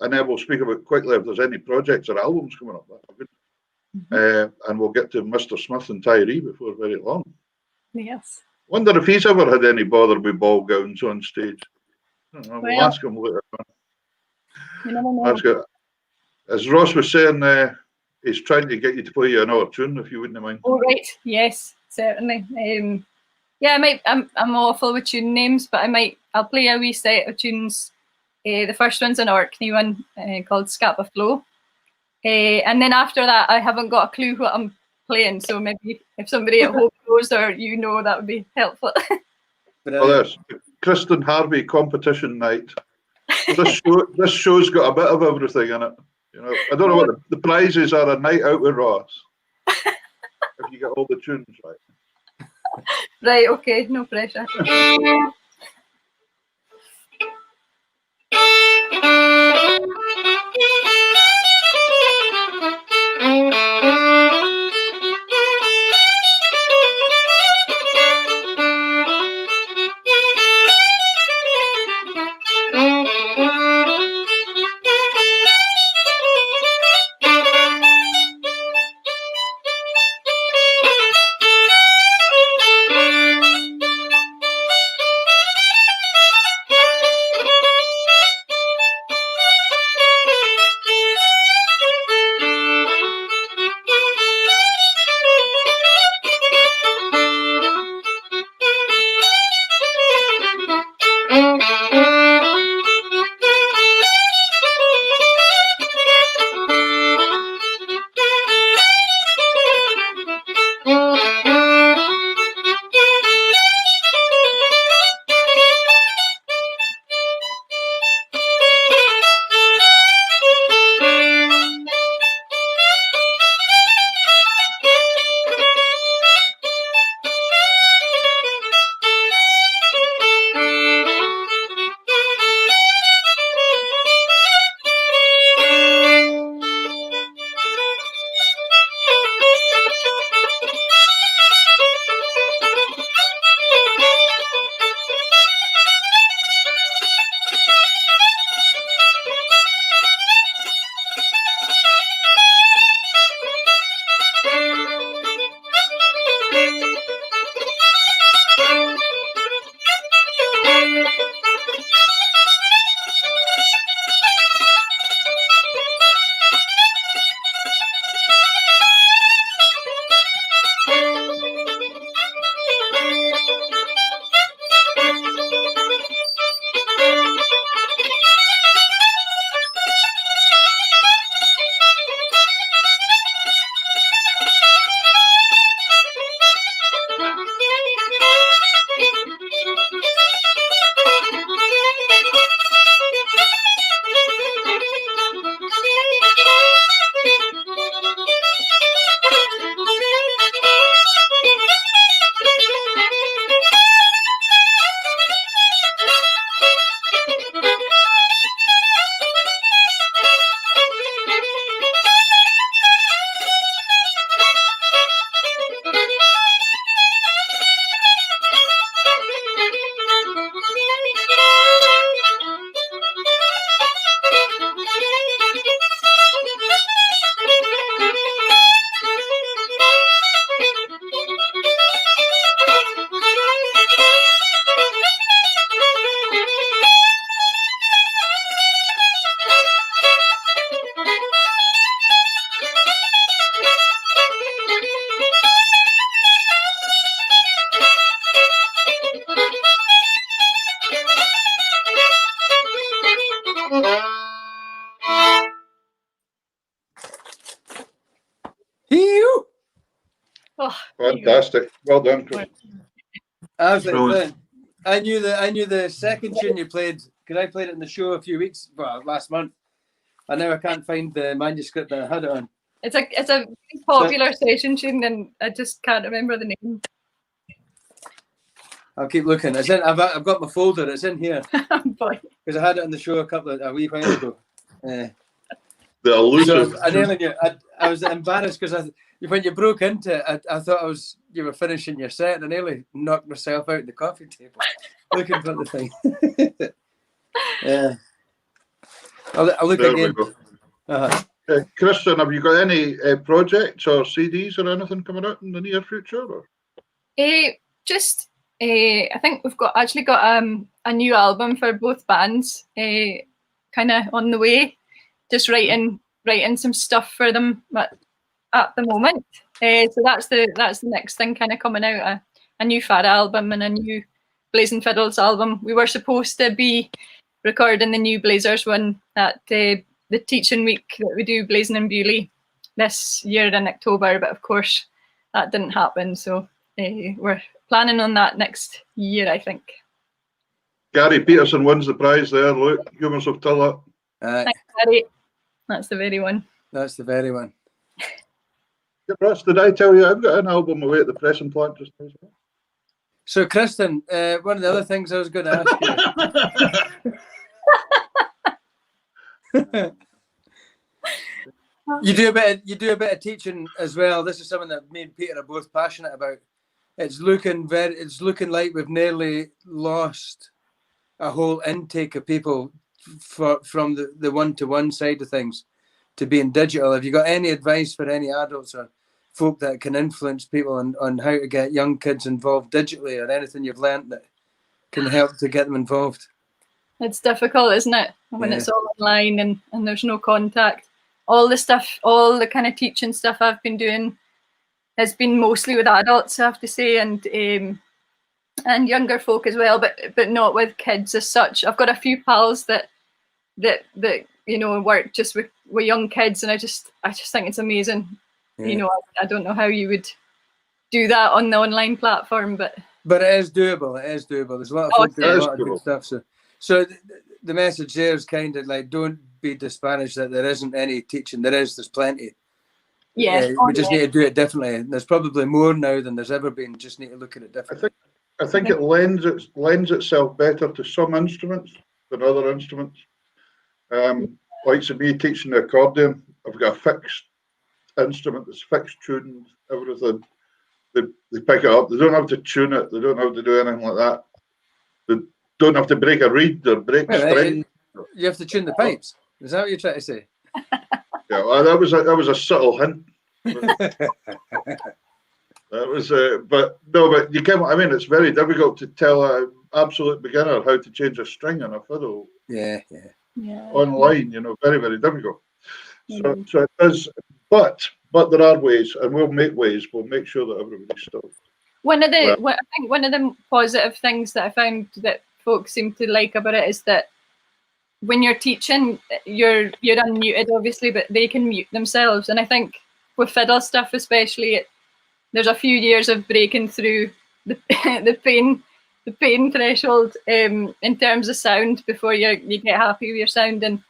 And then we'll speak about quickly if there's any projects or albums coming up. That'd be good. And we'll get to Mr. Smith and Tyree before very long. Yes. Wonder if he's ever had any bother with ball gowns on stage. I don't know, we'll Well, ask him later on. you never know. That's good. As Ross was saying, he's trying to get you to play you another tune, if you wouldn't mind. Oh right, yes, certainly. Yeah, I'm awful with tune names, but I'll play a wee set of tunes. The first one's an Orkney one called Scapa Flow. And then after that, I haven't got a clue what I'm playing. So maybe if somebody at home knows or that would be helpful. Well, there's Kristan Harvey competition night. So this show's got a bit of everything in it. You know, I don't know what the prizes are. A night out with Ross, if you get all the tunes right. Right, okay, no pressure. Oh, fantastic! Well done, Chris. Absolutely. I knew the second tune you played because I played it in the show a few weeks, last month. And now I can't find the manuscript that I had it on. It's a popular session tune, and I just can't remember the name. I'll keep looking. It's in. I've got my folder. It's in here Boy. because I had it on the show a wee while ago. The elusive. So I was embarrassed because when you broke into it, I thought you were finishing your set, and I nearly knocked myself out the coffee table looking for the thing. Yeah, I'll look There again. we go. Kristan, have you got any projects or CDs or anything coming out in the near future? Or? I think we've actually got a new album for both bands, kind of on the way. Just writing some stuff for them at the moment. So that's the next thing kind of coming out, a new Farah album and a new Blazing Fiddles album. We were supposed to be recording the new Blazers one at the teaching week that we do Blazing in Beaulieu this year in October, but of course that didn't happen. So we're planning on that next year, I think. Gary Peterson wins the prize there. Look, give yourself tell that. Thanks, Gary. That's the very one. That's the very one. Yeah, Russ, did I tell you I've got an album away at the pressing plant just now as well? So, Kristan, one of the other things I was going to ask you. You do a bit of teaching as well. This is something that me and Peter are both passionate about. It's looking like we've nearly lost a whole intake of people from the one-to-one side of things to being digital. Have you got any advice for any adults or folk that can influence people on how to get young kids involved digitally, or anything you've learned that can help to get them involved? It's difficult, isn't it, when it's all online and there's no contact. All the kind of teaching stuff I've been doing has been mostly with adults, I have to say, and younger folk as well, but not with kids as such. I've got a few pals that work just with young kids, and I just think it's amazing. Yeah. I don't know how you would do that on the online platform, but it is doable. There's a lot of folk doing a lot of good stuff. So the message there is kind of like, don't be disparaged that there isn't any teaching. There's plenty. Yeah, we just need to do it differently. There's probably more now than there's ever been. Just need to look at it differently. I think it lends itself better to some instruments than other instruments. Like to me teaching the accordion, I've got a fixed instrument that's fixed tuned, everything. They pick it up. They don't have to tune it. They don't have to do anything like that. They don't have to break a reed or break a string. You have to tune the pipes. Is that what you're trying to say? Yeah, well, that was a subtle hint. That was, but you can't. I mean, it's very difficult to tell an absolute beginner how to change a string on a fiddle. Yeah. Online, very, very difficult. So it is, but there are ways, and we'll make ways. We'll make sure that everybody's still. I think one of the positive things that I found that folks seem to like about it is that when you're teaching, you're unmuted, obviously, but they can mute themselves. And I think with fiddle stuff, especially, there's a few years of breaking through the pain threshold in terms of sound before you get happy with your sound, and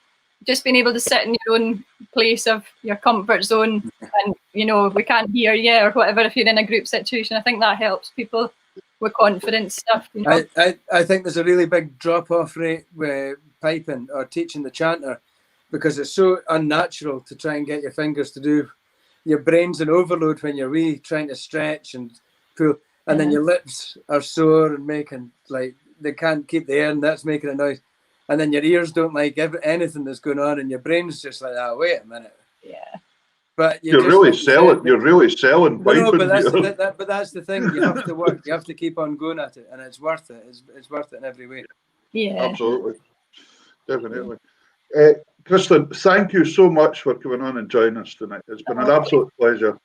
just being able to sit in your own place of your comfort zone, and we can't hear you or whatever if you're in a group situation. I think that helps people with confidence stuff. I think there's a really big drop-off rate with piping or teaching the chanter, because it's so unnatural to try and get your fingers to do. Your brain's in overload when you're trying to stretch and pull, and then your lips are sore and making like they can't keep the air, and that's making a noise. And then your ears don't like anything that's going on, and your brain's just like, wait a minute. Yeah. But you're really selling. You're really selling. No, but that's the thing. You have to work. You have to keep on going at it, and it's worth it. It's worth it in every way. Yeah. Absolutely. Definitely. Kristan, thank you so much for coming on and joining us tonight. It's been an absolute pleasure.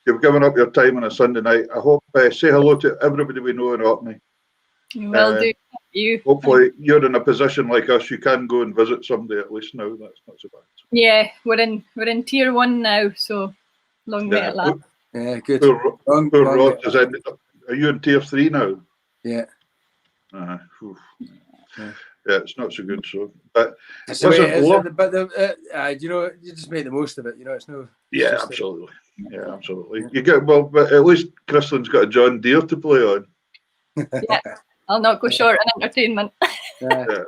You've given up your time on a Sunday night. I hope say hello to everybody we know in Orkney. Will do. You. Hopefully you're in a position like us. You can go and visit somebody at least now. That's not so bad. Yeah, we're in tier 1 now, so long way at last. Yeah, good. Rod is in. Are you in tier 3 now? Yeah. Yeah, it's not so good. So, but you just make the most of it. It's no. Yeah, absolutely. Yeah, absolutely. You get but at least Kristan's got a John Deere to play on. Yeah, I'll not go short on entertainment. Yeah.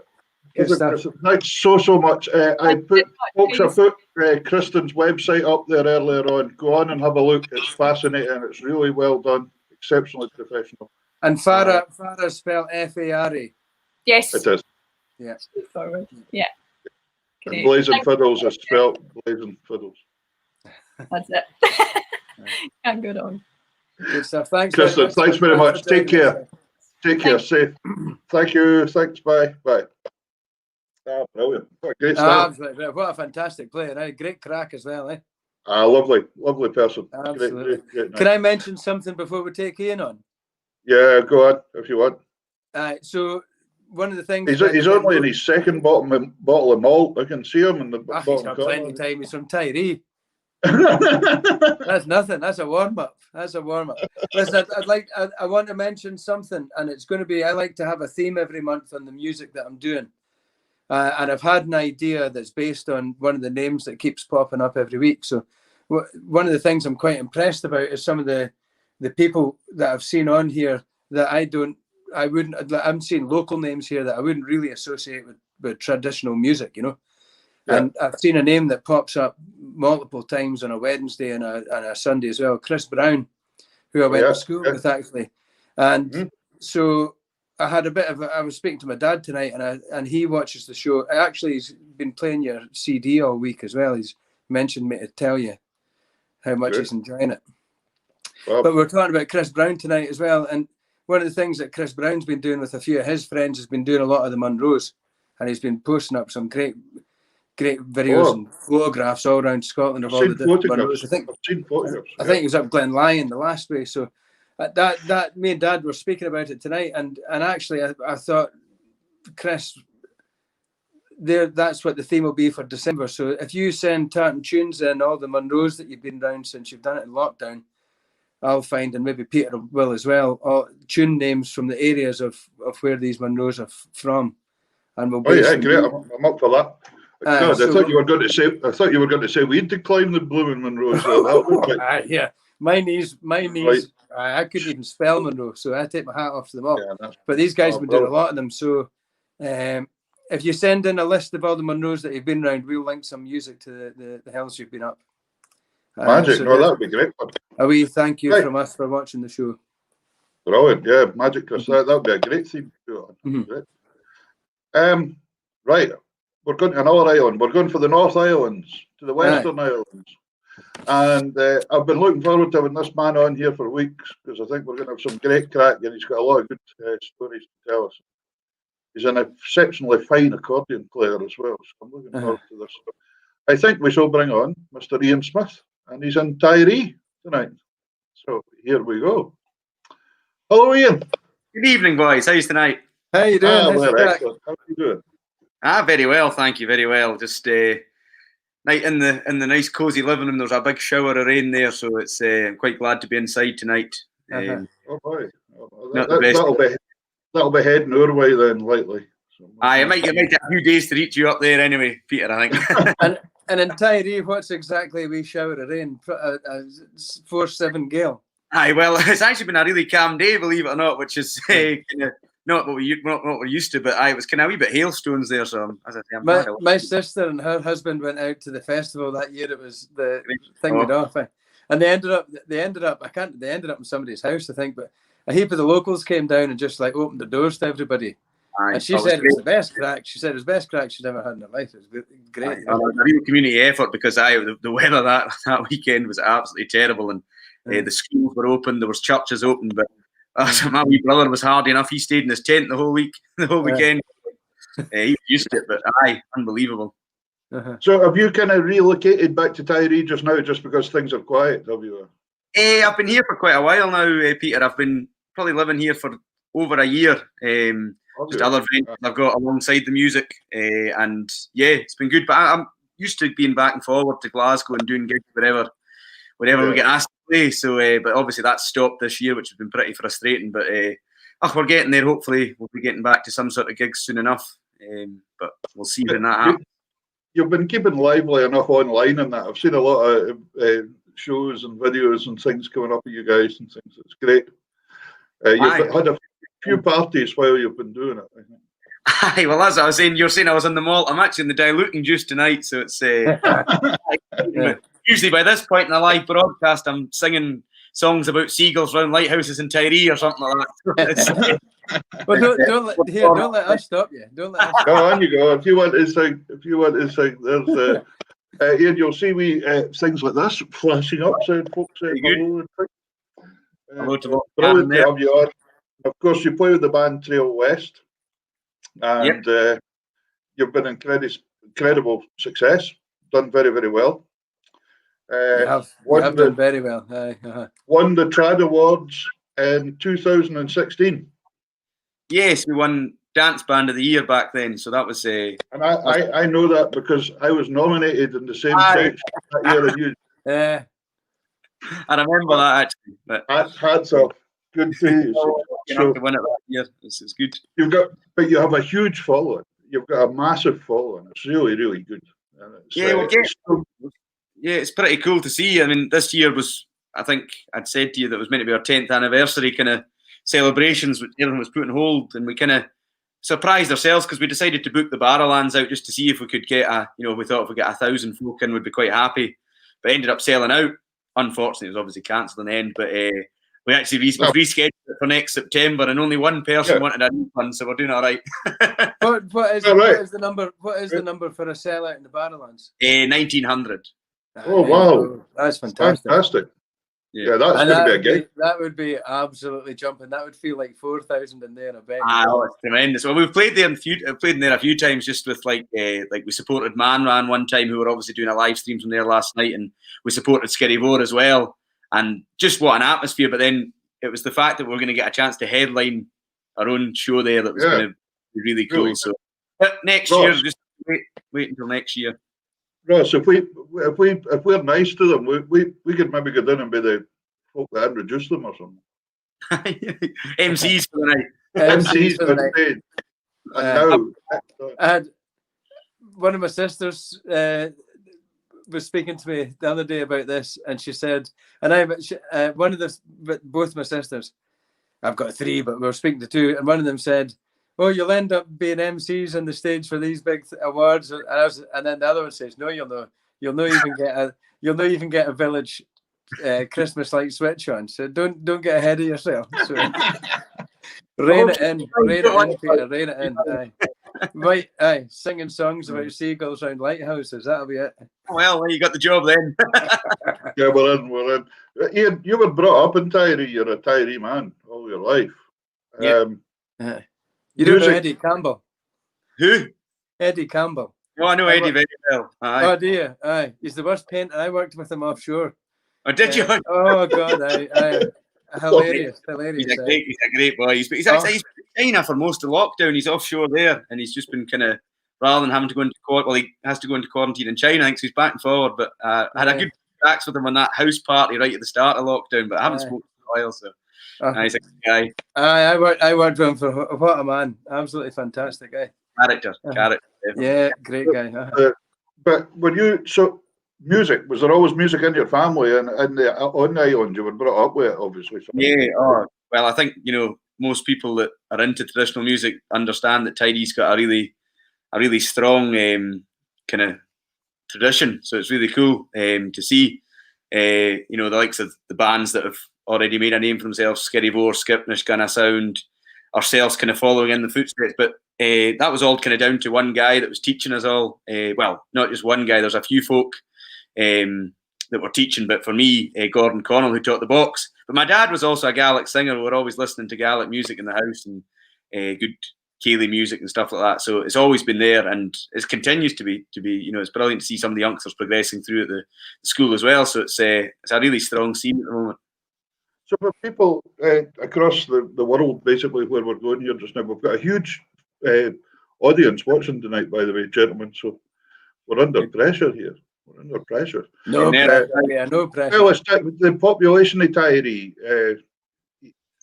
Good stuff. Thanks so much. I put Kristan's website up there earlier on. Go on and have a look. It's fascinating. It's really well done. Exceptionally professional. And Farah spelled F-A-R-A. Yes. It is. Yeah. Straightforward. Yeah. And Blazing Fiddles is spelled Blazing Fiddles. That's it. Can't go wrong. Good stuff. Thanks, Kristan. Thanks very much. Take care. Take care. Safe. Thank you. Thanks. Bye. Bye. Ah, brilliant. What a great start. What a fantastic player. Eh? Great crack as well. Eh? Lovely person. Absolutely. Great Can I mention something before we take Ian on? Yeah, go on if you want. So one of the things he's only in his second bottle of malt. I can see him in the bottom. He's got plenty of time. He's from Tyree. That's nothing. That's a warm up. Listen, I want to mention something, and it's going to be. I like to have a theme every month on the music that I'm doing, and I've had an idea that's based on one of the names that keeps popping up every week. So, one of the things I'm quite impressed about is some of the people that I've seen on here that I'm seeing local names here that I wouldn't really associate with traditional music, you know. Yeah. And I've seen a name that pops up multiple times on a Wednesday and a Sunday as well, Chris Brown, who I went to school with actually. And so I had I was speaking to my dad tonight, and he watches the show. Actually, he's been playing your CD all week as well. He's mentioned me to tell you how much he's enjoying it. Wow. But we're talking about Chris Brown tonight as well. And one of the things that Chris Brown's been doing with a few of his friends has been doing a lot of the Munros, and he's been posting up some great videos and photographs all around Scotland of all the different Munros. I think he was up Glen Lyon the last way. So that me and Dad were speaking about it tonight, and actually I thought, Chris, that's what the theme will be for December. So if you send Tartan Tunes and all the Munros that you've been down since you've done it in lockdown, I'll find, and maybe Peter will as well, all tune names from the areas of where these Munros are from, and we'll. Great! I'm up for that. God, I thought you were going to say we'd decline the blooming Munros. Yeah, my knees. Right. I couldn't even spell Munro, so I take my hat off to them all. Yeah, but these guys have been doing a lot of them. So if you send in a list of all the Munros that you've been around, we'll link some music to the hills you've been up. Magic. So that would be great. A wee thank you from us for watching the show. Brilliant. Yeah, magic, Chris. That would be a great theme. Right. We're going to another island. We're going for the North Islands, to the Western Islands. And I've been looking forward to having this man on here for weeks, because I think we're going to have some great crack, and he's got a lot of good stories to tell us. He's an exceptionally fine accordion player as well, so I'm looking forward to this. I think we shall bring on Mr. Ian Smith, and he's in Tyree tonight. So here we go. Hello, Ian. Good evening, boys. How's tonight? How you doing? Excellent. How are you doing? Very well, thank you. Very well. Just night in the nice cozy living room. There's a big shower of rain there, so it's I'm quite glad to be inside tonight. Oh boy, that'll be heading our way then, lightly. So, it might take a few days to reach you up there anyway, Peter, I think. and in Tyree, what's exactly a wee shower of rain? 4-7 gale. Well, it's actually been a really calm day, believe it or not, which is kind of not what we're used to, but it was kind of a wee bit hailstones there. So as I say, my sister and her husband went out to the festival that year. It was the thing went off, and they ended up in somebody's house, I think. But a heap of the locals came down and just like opened the doors to everybody. And she said it was the best crack. She said it was the best crack she'd ever had in her life. It was great. A real community effort, because the weather that weekend was absolutely terrible, and the schools were open, there was churches open, but my wee brother was hard enough. He stayed in his tent the whole weekend. He was used to it, but unbelievable. So have you kind of relocated back to Tyree just now, just because things are quiet, have you? I've been here for quite a while now, Peter. I've been probably living here for over a year. Just other ventures I've got alongside the music, and yeah, it's been good. But I'm used to being back and forward to Glasgow and doing gigs wherever we get asked to play. So, but obviously that's stopped this year, which has been pretty frustrating. But we're getting there. Hopefully, we'll be getting back to some sort of gigs soon enough. But we'll see when that happens. You've been keeping lively enough online and that. I've seen a lot of shows and videos and things coming up with you guys and things. It's great. You've had a few parties while you've been doing it, I think. Aye, well, as I was saying, you're saying I was on the malt. I'm actually in the diluting juice tonight, so it's usually by this point in a live broadcast, I'm singing songs about seagulls around lighthouses in Tyree or something like that. Well, don't let us stop you. Don't let us. Go on, you go. If you want to sing, there's Ian, you'll see things like this flashing up, saying folks say hello and things. Hello to Lock Brilliant there. to have you on. Of course, you play with the band Trail West, and you've been incredible success. Done very, very well. You have done very well. Won the Trad Awards in 2016. Yes, we won Dance Band of the Year back then, so that was and I know that because I was nominated in the same section that year as you. Yeah, I remember that actually. But hats off, good to you. You have to win it that year. It's good. But you have a huge following. You've got a massive following. It's really, really good. It's pretty cool to see. I mean, this year was, I think I'd said to you that it was meant to be our 10th anniversary kind of celebrations, which everyone was put on hold, and we kind of surprised ourselves because we decided to book the Barrowlands out just to see if we could get we thought if we get 1,000 folk in, we'd be quite happy, but ended up selling out. Unfortunately, it was obviously cancelled in the end, but we actually rescheduled it for next September, and only one person wanted a refund, so we're doing all right. What is the number? What is the number for a sellout in the Barrowlands? 1,900. Oh wow, that's fantastic! Fantastic. Yeah, that's going to be a gig. That would be absolutely jumping. That would feel like 4,000 in there, I bet. It's tremendous. Well, we've played there played in there a few times, just with like we supported Man Ran one time, who were obviously doing a live stream from there last night, and we supported Skerryvore as well. And just what an atmosphere! But then it was the fact that we're going to get a chance to headline our own show there that was going to be really cool. Really. So next year, just wait until next year. Ross, if we're nice to them, we could maybe go down and be the folk that introduce them or something. MCs for the night. MCs for the night. I had one of my sisters was speaking to me the other day about this, and she said, both my sisters, I've got 3, but we were speaking to 2, and one of them said, "Oh, you'll end up being MCs on the stage for these big awards," and then the other one says, "No, you'll not even get a village Christmas light switch on. So don't get ahead of yourself." So, rein it in, Peter. Rein it in. Aye. Right, singing songs about seagulls around lighthouses. That'll be it. Well, you got the job then. Yeah, we're in. Ian, you were brought up in Tyree. You're a Tyree man all your life. Yeah. You don't know Eddie Campbell? Who? Eddie Campbell. Oh, I know Eddie very well. Aye. Oh, do you? Aye. He's the worst painter. I worked with him offshore. Oh, did you? Oh, God. Aye. Hilarious. He's a great boy. He's actually in China for most of lockdown. He's offshore there, and he's just been kind of, rather than having to go into he has to go into quarantine in China. I think so he's back and forward. But I had a good tracks with him on that house party right at the start of lockdown, but I haven't spoken for a while, so he's a good guy. I worked with him for what a man. Absolutely fantastic guy. Character. Yeah, great guy. But music, was there always music in your family and on the island? You were brought up with it, obviously. Yeah. Well, I think most people that are into traditional music understand that Tyree's got a really strong kind of tradition. So it's really cool to see the likes of the bands that have already made a name for themselves, Skerryvore, Skipnish, Gunna Sound, ourselves kind of following in the footsteps. But that was all kind of down to one guy that was teaching us all. Well, not just one guy. There's a few folk that were teaching, but for me, Gordon Connell, who taught the box. But my dad was also a Gaelic singer. We were always listening to Gaelic music in the house and good Cayley music and stuff like that. So it's always been there, and it continues to be. It's brilliant to see some of the youngsters progressing through at the school as well. So it's a really strong scene at the moment. So for people across the world, basically where we're going here just now, we've got a huge audience watching tonight, by the way, gentlemen. So we're under pressure here. We're under pressure. No pressure. Well, the population of Tyree.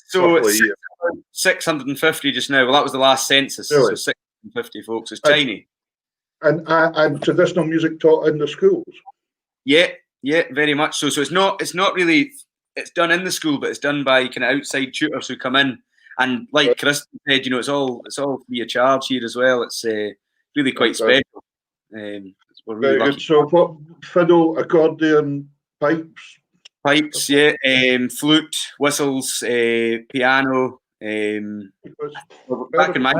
So it's 650 just now. Well, that was the last census. Really? So 650 folks. It's tiny. And traditional music taught in the schools. Yeah, very much so. So it's not really. It's done in the school, but it's done by kind of outside tutors who come in. And like Kristan said, you know, it's all free of charge here as well. It's really quite special. We're really Very lucky. good. So what, fiddle, accordion, pipes? Pipes, yeah, flute, whistles, piano. Back in my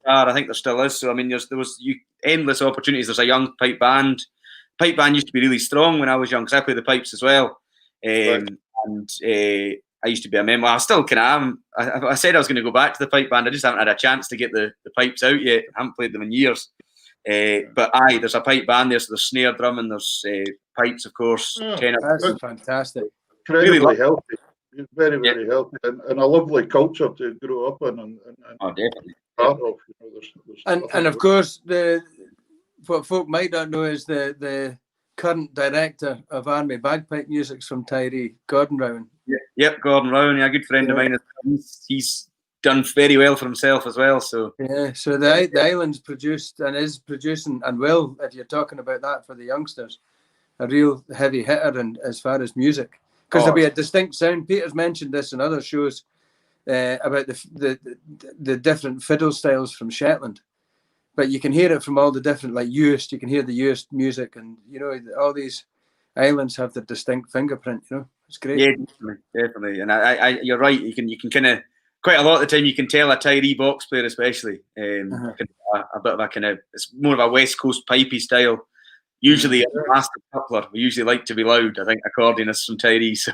car, I think there still is. So I mean, there was endless opportunities. There's a young pipe band. Pipe band used to be really strong when I was young because I play the pipes as well. And I used to be a member. I still kind of am. I said I was going to go back to the pipe band. I just haven't had a chance to get the pipes out yet. I haven't played them in years. But there's a pipe band there. So there's snare drum and there's pipes, of course. Tenor. That's fantastic. Incredibly healthy. Very, very healthy. And a lovely culture to grow up in. And definitely. Part of, you know, there's And of course, what folk might not know is the current director of Army bagpipe music from Tyree, Gordon Rowan. Yep, Gordon Rowan, a good friend of mine. He's done very well for himself as well. So so the island's produced and is producing and will, if you're talking about that for the youngsters, a real heavy hitter and as far as music, because there'll be a distinct sound. Peter's mentioned this in other shows about the different fiddle styles from Shetland, but you can hear it from all the different, like Uist. You can hear the Uist music, and you know, all these islands have their distinct fingerprint. You know, it's great. Yeah, definitely. And I you're right. You can kind of quite a lot of the time you can tell a Tyree box player, especially a bit of a kind of, it's more of a West Coast pipey style. Usually a master coupler. We usually like to be loud. I think accordionists from Tyree. So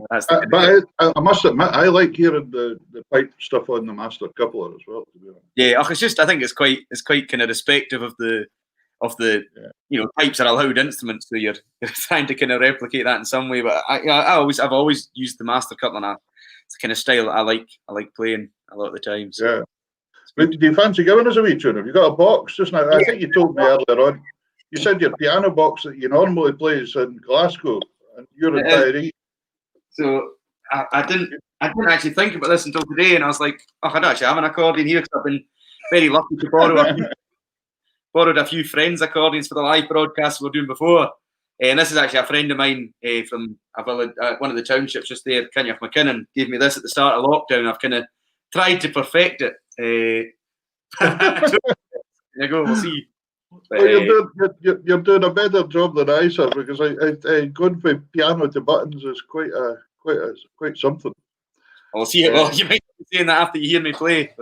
that's but I must admit, I like hearing the pipe stuff on the master coupler as well, to be honest. Yeah, it's just, I think it's quite kind of respective of the you know, pipes are a loud instrument, so you're trying to kind of replicate that in some way. But I've always used the master coupler, and it's the kind of style that I like playing a lot of the time. So. Yeah. But do you fancy giving us a wee tune? Have you got a box just now? I think you told me earlier on. You said your piano box that you normally play is in Glasgow, and you're in Tyree. So I didn't actually think about this until today, and I was like, I don't actually have an accordion here because I've been very lucky to borrowed a few friends' accordions for the live broadcast we were doing before. And this is actually a friend of mine from a village, one of the townships just there, Kinyoff McKinnon, gave me this at the start of lockdown. I've kind of tried to perfect it. There you go, we'll see. But, you're doing a better job than I, sir, because going from piano to buttons is quite something. I'll see it. Well, you might be saying that after you hear me play.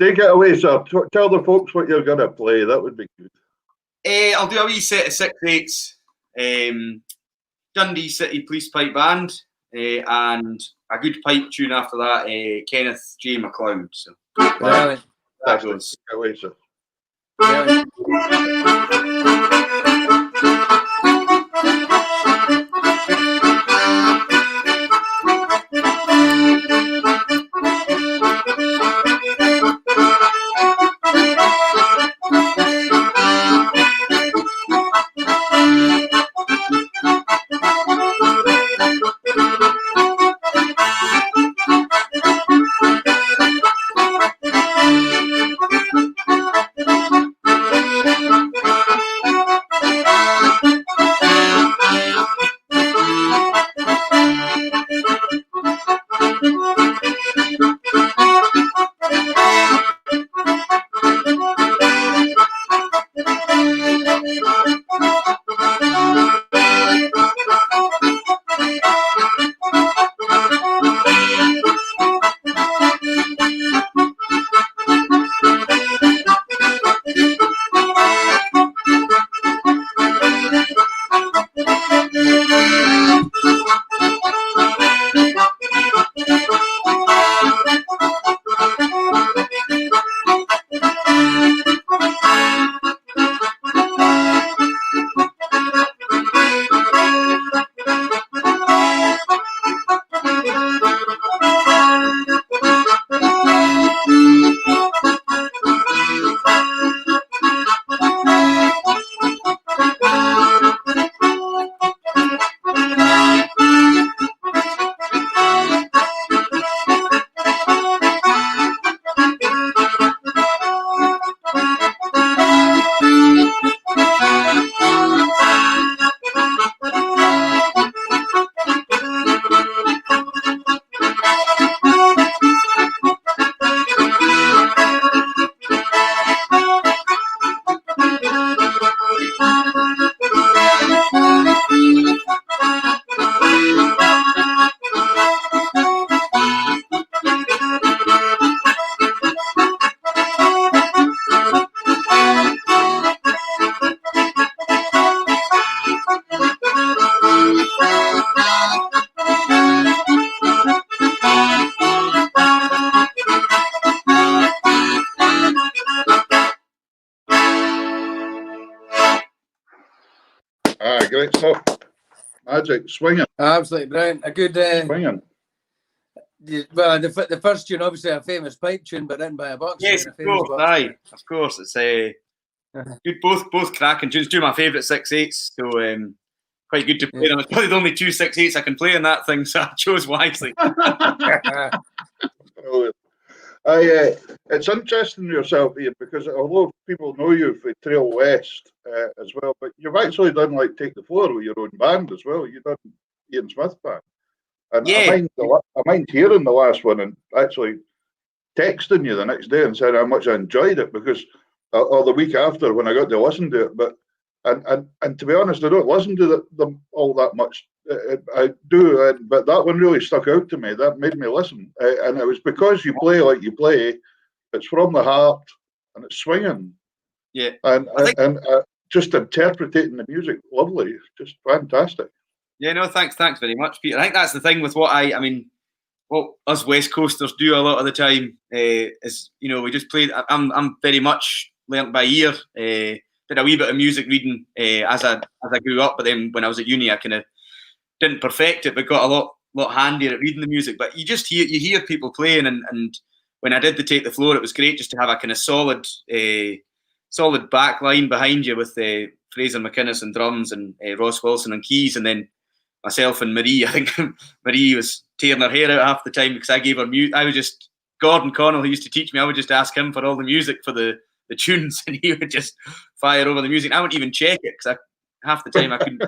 Take it away, sir. Tell the folks what you're going to play. That would be good. I'll do a wee set of 6/8, Dundee City Police Pipe Band, and a good pipe tune after that, Kenneth J. MacLeod. So Brilliant. That goes. Take it away, sir. Brilliant. Great stuff. Magic, swinging. Absolutely brilliant. A good. Swinging. Well, the first tune, obviously, a famous pipe tune, but written by a boxer. Yes, of course. Aye, of course. It's good. Both cracking tunes. Two of my favourite 6/8s. So quite good to play them. It's probably the only two 6/8s I can play in that thing, so I chose wisely. It's interesting yourself, Ian, because although people know you for Trail West as well, but you've actually done like Take the Floor with your own band as well. You've done Ian Smith band. And I mind hearing the last one and actually texting you the next day and saying how much I enjoyed it, because or the week after when I got to listen to it. But and to be honest, I don't listen to them all that much. I do, but that one really stuck out to me. That made me listen, and it was because you play like you play. It's from the heart, and it's swinging. Yeah, and just interpreting the music, lovely, just fantastic. Yeah, no, thanks very much, Peter. I think that's the thing with what what us West Coasters do a lot of the time is, we just play. I'm very much learnt by ear. Did a wee bit of music reading as I grew up, but then when I was at uni, I kind of didn't perfect it, but got a lot handier at reading the music. But you hear people playing, and when I did the Take the Floor, it was great just to have a kind of solid back line behind you with Fraser McInnes and drums and Ross Wilson on keys, and then myself and Marie. I think Marie was tearing her hair out half the time because I gave her music. I was just Gordon Connell, who used to teach me. I would just ask him for all the music for the tunes, and he would just fire over the music. I wouldn't even check it because half the time I couldn't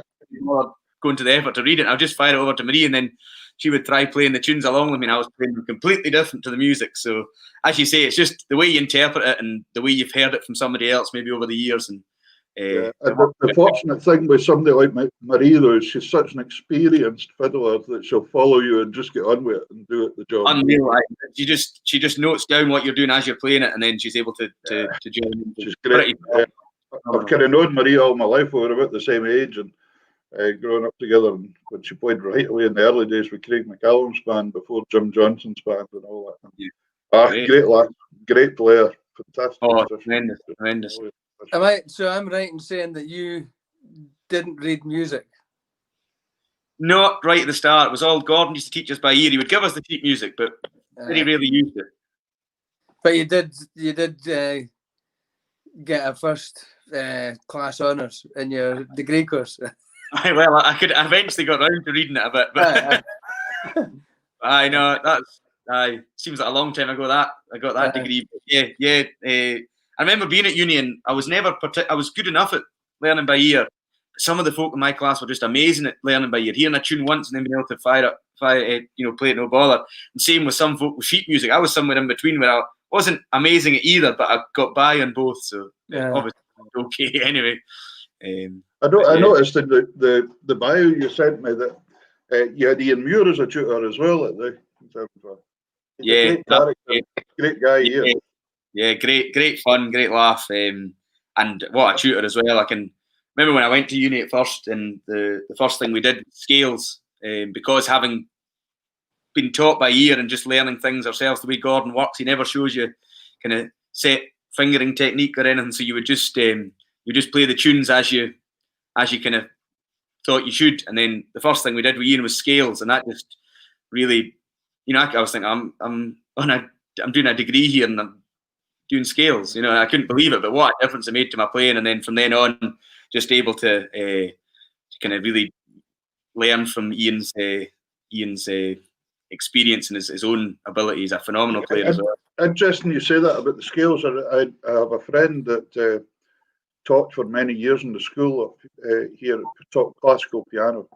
go into the effort to read it. I would just fire it over to Marie, and then she would try playing the tunes along with me, and I was playing them completely different to the music. So, as you say, it's just the way you interpret it and the way you've heard it from somebody else, maybe over the years. And the fortunate thing with somebody like Marie, though, is she's such an experienced fiddler that she'll follow you and just get on with it and do it the job. Unreal. She just notes down what you're doing as you're playing it, and then she's able to join in. She's great. I've kind of known Marie all my life. We were about the same age, and growing up together, and when she played right away in the early days with Craig McCallum's band before Jim Johnson's band and all that. Yeah. Great lad, great player, fantastic. Oh, tremendous. I'm right in saying that you didn't read music? Not right at the start. It was all Gordon used to teach us by ear. He would give us the sheet music, but very rarely used it. But you did get a first class honours in your degree course. Well, I eventually got round to reading it a bit, but I know that seems like a long time ago that I got that degree. But I remember being at uni, and I was I was good enough at learning by ear. Some of the folk in my class were just amazing at learning by ear, hearing a tune once and then being able to play it no bother. And same with some folk with sheet music. I was somewhere in between where I wasn't amazing at either, but I got by on both. So obviously okay anyway. I noticed in the bio you sent me that you had Ian Muir as a tutor as well at the conservatoire. Great guy, Ian. Yeah, great fun, great laugh, and what a tutor as well. I can remember when I went to uni at first, and the first thing we did was scales, because having been taught by ear and just learning things ourselves the way Gordon works, he never shows you kind of set fingering technique or anything. So you would just play the tunes as you kind of thought you should. And then the first thing we did with Ian was scales, and that just really, I was thinking I'm doing a degree here and I'm doing scales, and I couldn't believe it. But what a difference it made to my playing. And then from then on, just able to kind of really learn from Ian's experience and his own ability. He's a phenomenal player as well. Interesting you say that about the scales. I have a friend that taught for many years in the school here, taught classical piano.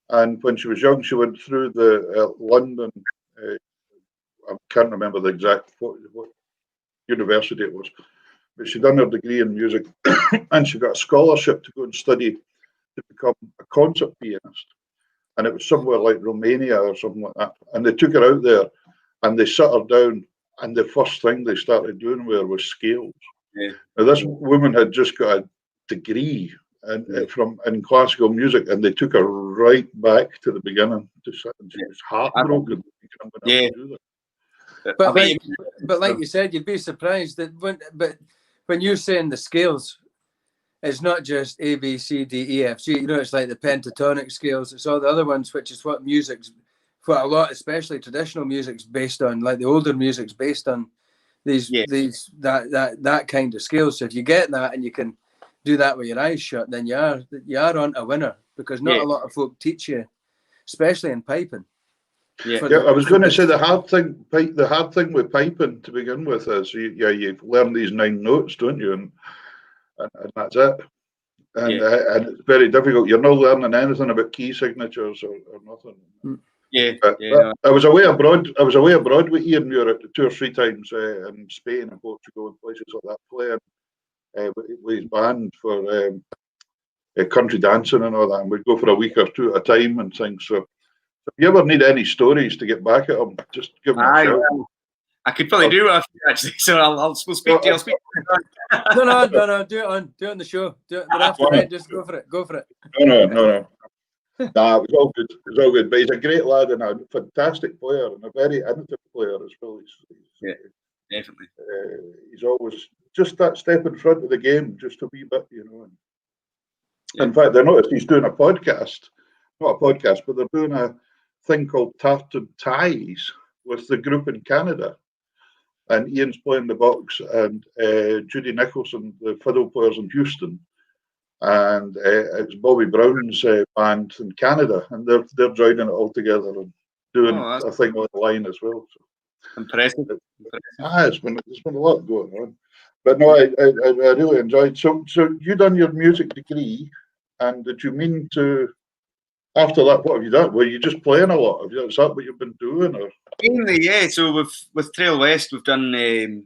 And when she was young, she went through the London, I can't remember the exact what university it was, but she done her degree in music and she got a scholarship to go and study to become a concert pianist. And it was somewhere like Romania or something like that. And they took her out there and they sat her down, and the first thing they started doing with her was scales. Yeah. Now, this woman had just got a degree in classical music, and they took her right back to the beginning. And she was heartbroken. Yeah. But like you said, you'd be surprised that when you're saying the scales, it's not just A, B, C, D, E, F, G. You know, it's like the pentatonic scales. It's all the other ones, which is what music's, what a lot, especially traditional music's based on. Like the older music's based on that kind of scale. So if you get that and you can do that with your eyes shut, then you are on a winner, because not a lot of folk teach you, especially in piping. I was going to say the hard thing with piping to begin with is you learn these 9 notes, don't you, and that's it. And it's very difficult. You're not learning anything about key signatures or nothing. I was away abroad. With Ian Muir 2 or 3 times in Spain and Portugal and places like that, playing with his band for country dancing and all that. And we'd go for a week or 2 at a time and things. So if you ever need any stories to get back at them, just give me a shout. I could probably do it actually. So we'll speak to you. I'll speak to you. No. Do it on the show. Do it after night. Just go for it. No. Nah, it was all good. But he's a great lad and a fantastic player and a very innovative player as well. Definitely. He's always just that step in front of the game, just a wee bit, you know. In fact, I noticed he's doing a podcast. Not a podcast, but they're doing a thing called Tartan Ties with the group in Canada. And Ian's playing the box, and Judy Nicholson, the fiddle players in Houston. And it's Bobby Brown's band in Canada, and they're joining it all together and doing a thing online as well. So. Impressive. It's been a lot going on. But no, I really enjoyed. So you done your music degree, and did you mean to? After that, what have you done? Were you just playing a lot? Is that what you've been doing? Or? Mainly, yeah. So with Trail West, we've done, we're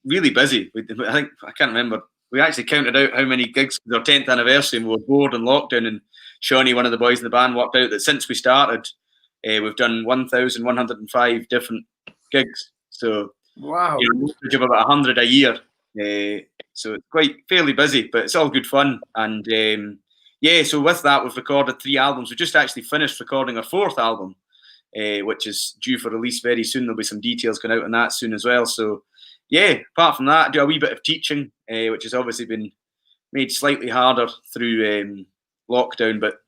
really busy. I can't remember. We actually counted out how many gigs for our 10th anniversary, and we were bored in lockdown. And Shawnee, one of the boys in the band, worked out that since we started, we've done 1,105 different gigs. So, wow, about 100 a year. So it's quite fairly busy, but it's all good fun. And so with that, we've recorded 3 albums. We just actually finished recording our 4th album, which is due for release very soon. There'll be some details going out on that soon as well. So, apart from that, I do a wee bit of teaching, which has obviously been made slightly harder through lockdown, but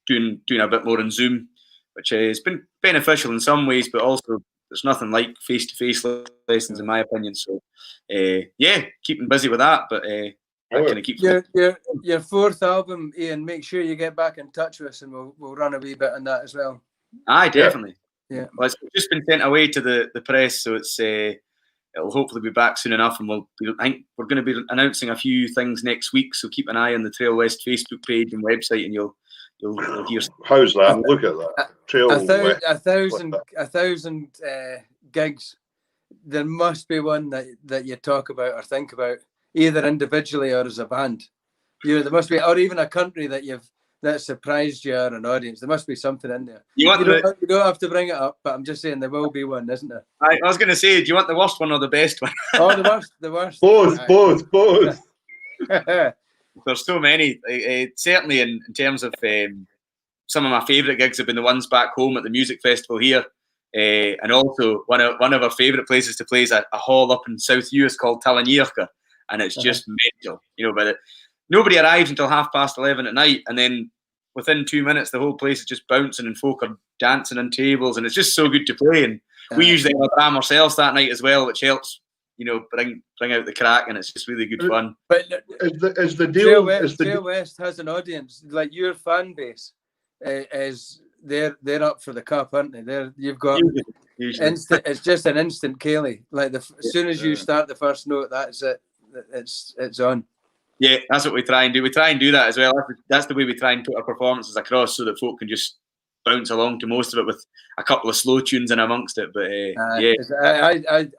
doing a bit more on Zoom, which has been beneficial in some ways, but also there's nothing like face-to-face lessons, in my opinion. So, keeping busy with that, but that kind of keeps your 4th album, Ian. Make sure you get back in touch with us, and we'll run a wee bit on that as well. Aye, definitely. Yeah. Well, it's just been sent away to the press, so it's it'll hopefully be back soon enough, and I think we're going to be announcing a few things next week. So keep an eye on the Trail West Facebook page and website, and you'll hear. How's that? Look at that. Trail West. 1,000 gigs. There must be one that you talk about or think about, either individually or as a band. There must be, or even a country that surprised you or an audience. There must be something in there. You don't have to bring it up, but I'm just saying there will be one, isn't there? I was going to say, do you want the worst one or the best one? Oh, the worst. Both. There's so many. Certainly in terms of some of my favourite gigs have been the ones back home at the music festival here. And also one of our favourite places to play is a hall up in South US called Talaniarca, and it's just mental. But nobody arrives until 11:30 at night, and then within 2 minutes the whole place is just bouncing and folk are dancing on tables, and it's just so good to play. And we usually have a dram ourselves that night as well, which helps bring out the crack, and it's just really good fun. But is the deal? Trail West has an audience, like your fan base is they're up for the cup, aren't they? You've got usually. It's just an instant Cayley. Like as soon as you start the first note, that's it. It's on. Yeah, that's what we try and do. We try and do that as well. That's the way we try and put our performances across, so that folk can just bounce along to most of it with a couple of slow tunes in amongst it. But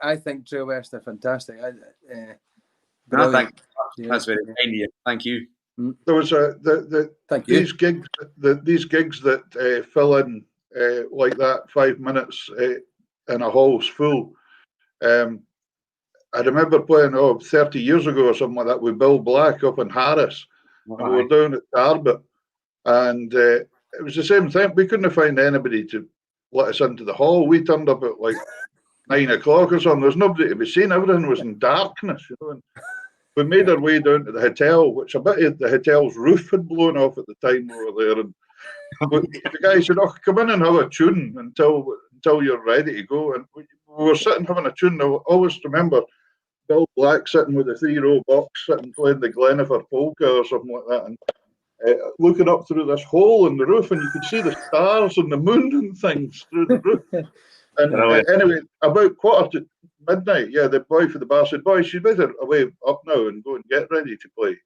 I think Trail West are fantastic. That's very kind of you. Thank you. There was these gigs that fill in like that 5 minutes in a hall's full. I remember playing 30 years ago or something like that with Bill Black up in Harris. And we were down at Tarbert, and it was the same thing. We couldn't find anybody to let us into the hall. We turned up at like 9 o'clock or something. There's nobody to be seen. Everything was in darkness, we made our way down to the hotel, which a bit of the hotel's roof had blown off at the time we were there. And the guy said, "Oh, come in and have a tune until you're ready to go." And we were sitting having a tune. I always remember Bill Black sitting with a 3-row box, sitting playing the Glenifer polka or something like that, and looking up through this hole in the roof, and you could see the stars and the moon and things through the roof. And anyway, about midnight, the boy for the bar said, "Boys, you better away up now and go and get ready to play."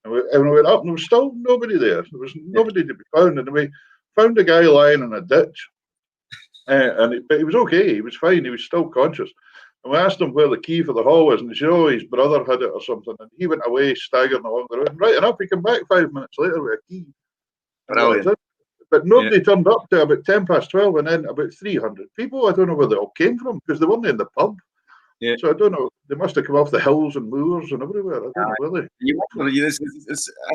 And we went up, and there was still nobody there. There was nobody to be found. And we found a guy lying in a ditch, but he was okay. He was fine. He was still conscious. And we asked him where the key for the hall was, and he said, "Oh, his brother had it or something." And he went away, staggering along the road. And right enough, he came back 5 minutes later with a key. But nobody turned up till about 12:10, and then about 300 people. I don't know where they all came from, because they weren't in the pub. Yeah. So I don't know. They must have come off the hills and moors and everywhere. I don't know where they. As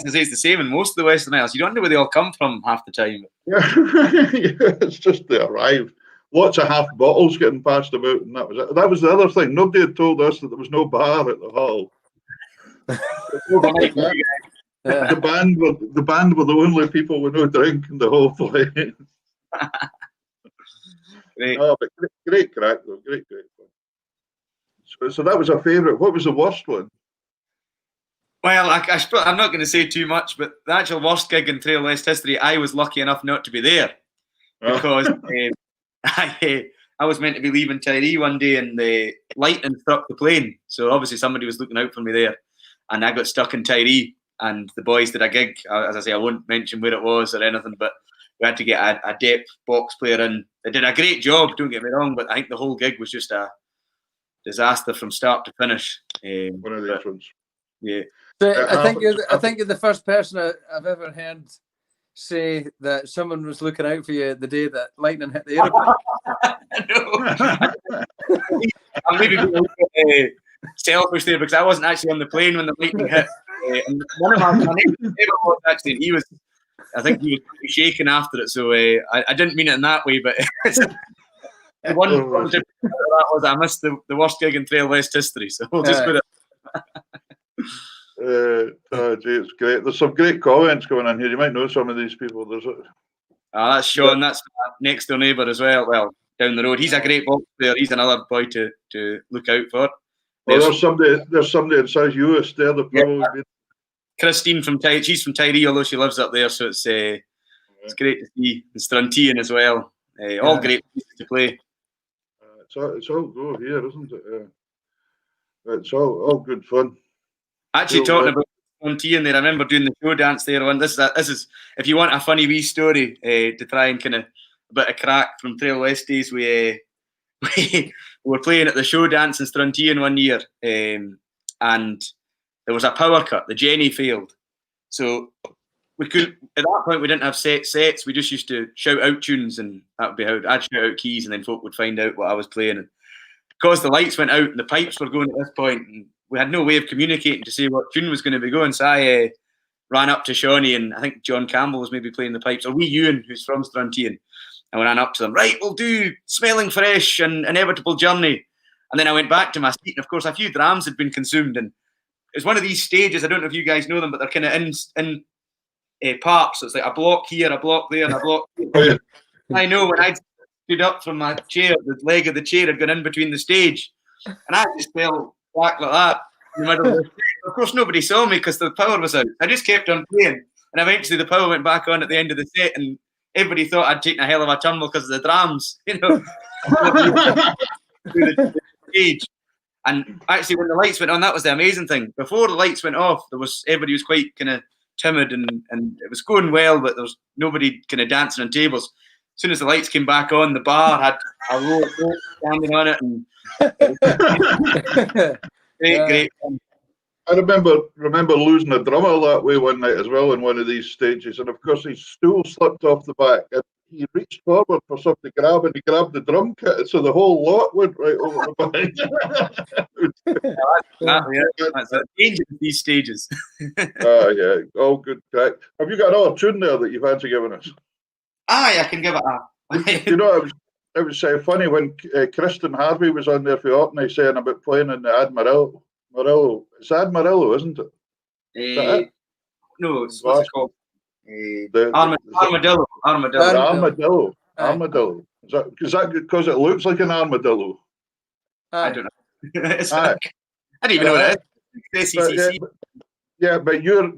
I say, it's the same in most of the Western Isles. You don't know where they all come from half the time. Yeah, it's just they arrived. Lots of half bottles getting passed about, and that was it. That was the other thing. Nobody had told us that there was no bar at the hall. The band were the only people with no drink in the whole place. Great. Oh, but great crack though, great fun. So that was a favourite. What was the worst one? Well, I'm not going to say too much, but the actual worst gig in Trail West history, I was lucky enough not to be there, because I was meant to be leaving Tiree one day, and the lightning struck the plane. So obviously somebody was looking out for me there, and I got stuck in Tiree. And the boys did a gig. As I say, I won't mention where it was or anything, but we had to get a depth box player in. They did a great job, don't get me wrong, but I think the whole gig was just a disaster from start to finish. One of these ones. Yeah. So I think you're the first person I've ever heard say that someone was looking out for you the day that lightning hit the airplane. I'm maybe going to selfish there, because I wasn't actually on the plane when the lightning hit. And one of my neighbours was actually, I think he was pretty shaken after it. So I didn't mean it in that way, but the one that was I missed the worst gig in Trail West history. So we'll just put it. Gee, it's great. There's some great comments going on here. You might know some of these people. That's Sean. That's my next door neighbour as well. Well, down the road. He's a great box player. He's another boy to look out for. There's somebody in South US there that probably. Kristan from Tiree. She's from Tiree, although she lives up there, so it's great to see. And Struntian as well. All great places to play. It's all go here, isn't it? It's all good fun. Actually, talking about Struntian there, I remember doing the show dance there. And this is if you want a funny wee story to try and kind of a bit of crack from Trail West days, we were playing at the show dance in Struntian one year, and there was a power cut. The Jenny failed, so we could. At that point, we didn't have sets. We just used to shout out tunes, and that would be how I'd shout out keys, and then folk would find out what I was playing. And because the lights went out and the pipes were going at this point, and we had no way of communicating to say what tune was going to be going, so I ran up to Shawnee, and I think John Campbell was maybe playing the pipes, or wee Ewan, who's from Struntian. I ran up to them. Right, we'll do Smelling Fresh and Inevitable Journey. And then I went back to my seat, and of course, a few drams had been consumed, and it's one of these stages. I don't know if you guys know them, but they're kind of in parts. So it's like a block here, a block there, and a block here. I know when I stood up from my chair, the leg of the chair had gone in between the stage, and I just fell back like that in the middle of the stage. Of course, nobody saw me because the power was out. I just kept on playing, and eventually the power went back on at the end of the set, and everybody thought I'd taken a hell of a tumble because of the drams, through the stage. And actually, when the lights went on, that was the amazing thing. Before the lights went off, everybody was quite kind of timid, and it was going well, but there was nobody kind of dancing on tables. As soon as the lights came back on, the bar had a row of folks standing on it, and great fun. I remember losing a drummer that way one night as well in one of these stages, and of course his stool slipped off the back, and he reached forward for something to grab, and he grabbed the drum kit, so the whole lot went right over the back. That's a danger of these stages. Yeah, all good crack. Have you got another tune there that you've had to give us? Aye, I can give it a. You know, it was funny when Kristan Harvey was on there for Orkney saying about playing in the Admiral It's Armadillo, isn't it? Uh, no, it's what's it called? Armadillo. Armadillo. Armadillo. Is that because it looks like an armadillo? I don't know. I don't even know what it is. ACCC. Yeah, but your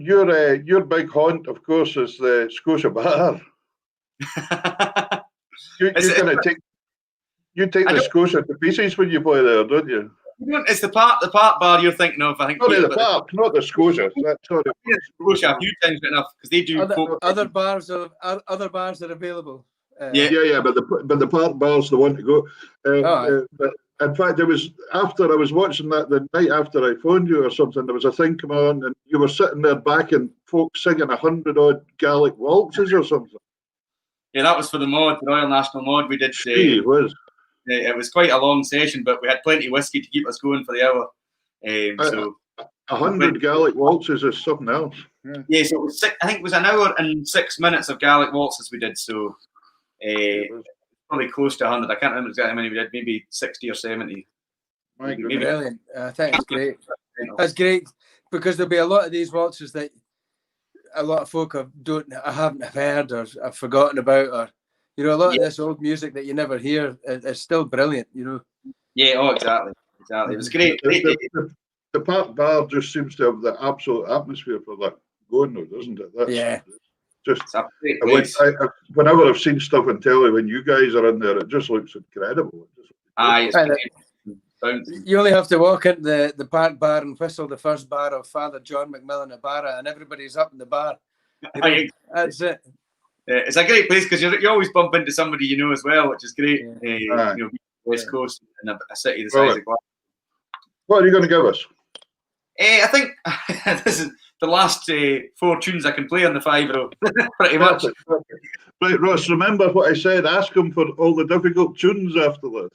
big haunt, of course, is the Scotia Bar. you kind of take the Scotia to pieces when you play there, don't you? It's the park bar you're thinking of. I think. Sorry, the park, not the Scotia. Sorry, Scotia a few times enough because they do. Other bars are available. Yeah, but the park bar's the one to go. But in fact, it was after I was watching that the night after I phoned you or something. There was a thing come on, and you were sitting there backing folks singing 100-odd Gaelic waltzes or something. Yeah, that was for the Royal National Mod. We did. It was. It was quite a long session, but we had plenty of whiskey to keep us going for the hour. So 100 Gaelic waltzes is something else. Yeah, so it was I think it was an hour and 6 minutes of Gaelic waltzes we did. So probably close to 100. I can't remember exactly how many we did. Maybe 60 or 70. Brilliant. I think it's great. That's great because there'll be a lot of these waltzes that a lot of folk haven't heard or have forgotten about, or a lot of this old music that you never hear is still brilliant. Yeah. Exactly. It was great. The park bar just seems to have the absolute atmosphere for that going, though, doesn't it? Just whenever I've seen stuff on telly when you guys are in there, it just looks incredible. You only have to walk into the park bar and whistle the first bar of Father John McMillan of Barra, and everybody's up in the bar. That's it. It's a great place because you always bump into somebody you know as well, which is great. West Coast in a city the size of Glasgow. What are you going to give us? I think this is the last 4 tunes I can play on the 5-row, pretty much. Right, Ross, remember what I said. Ask him for all the difficult tunes after this.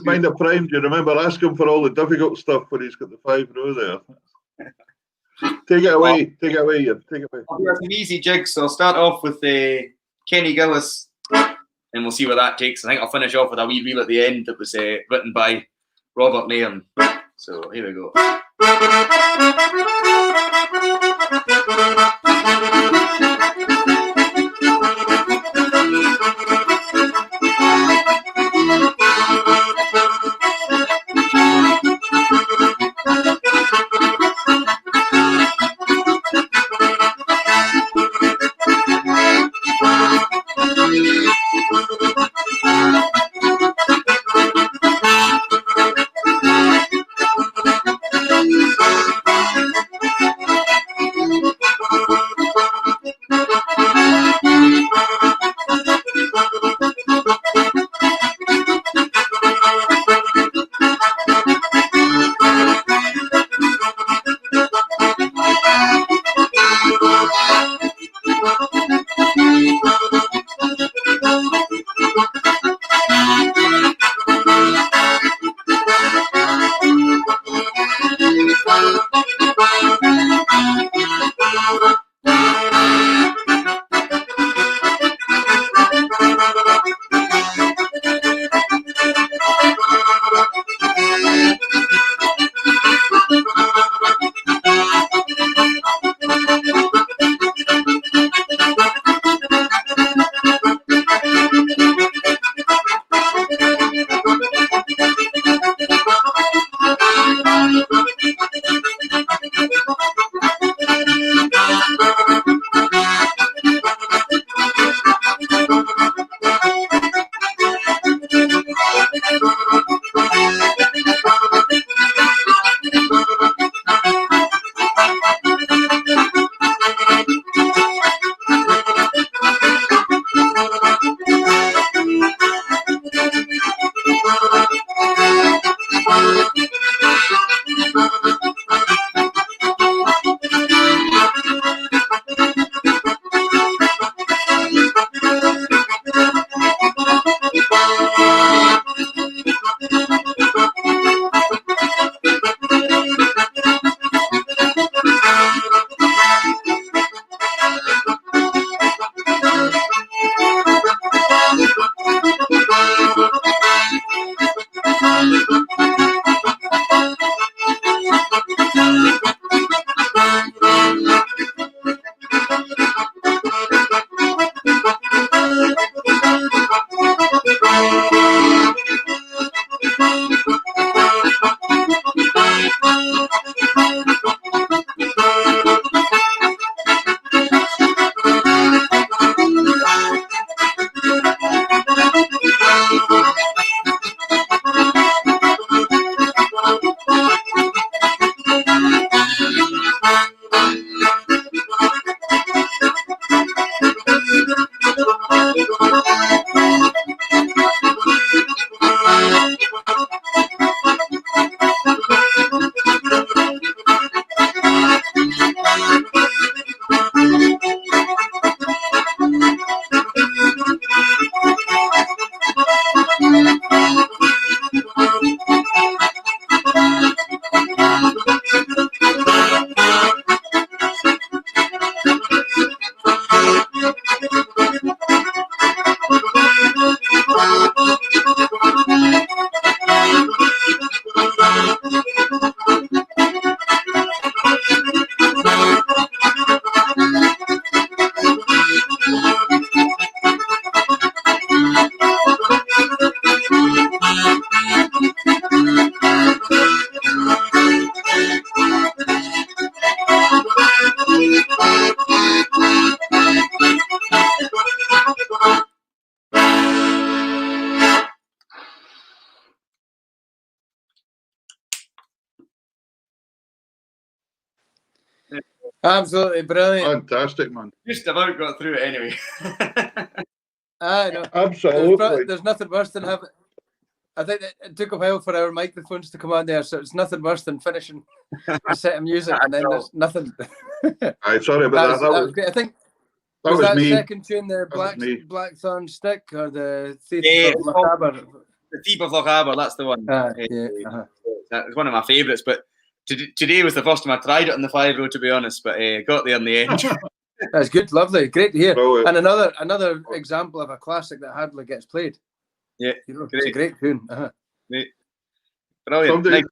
Mind a prime, do you remember? Ask him for all the difficult stuff when he's got the 5-row there. Take it away, Ian. Take it away. I'll do an easy jig, so I'll start off with Kenny Gillis, and we'll see where that takes. I think I'll finish off with a wee reel at the end that was written by Robert Nairn. So here we go. Absolutely brilliant. Fantastic, man. Just about got through it anyway. I know. Absolutely. There's nothing worse than having. I think it took a while for our microphones to come on there, so it's nothing worse than finishing a set of music and then there's nothing. Aye, sorry about that. That was great. I think that was that me. second tune, the Blackthorn Stick or the Thief of it's Lochaber? The Thief of Lochaber, that's the one. It's one of my favourites, but today was the first time I tried it on the 5-0, to be honest, but got there in the end. That's good, lovely, great to hear. Brilliant. And another example of a classic that hardly gets played. Yeah, it's a great tune. Great. Brilliant.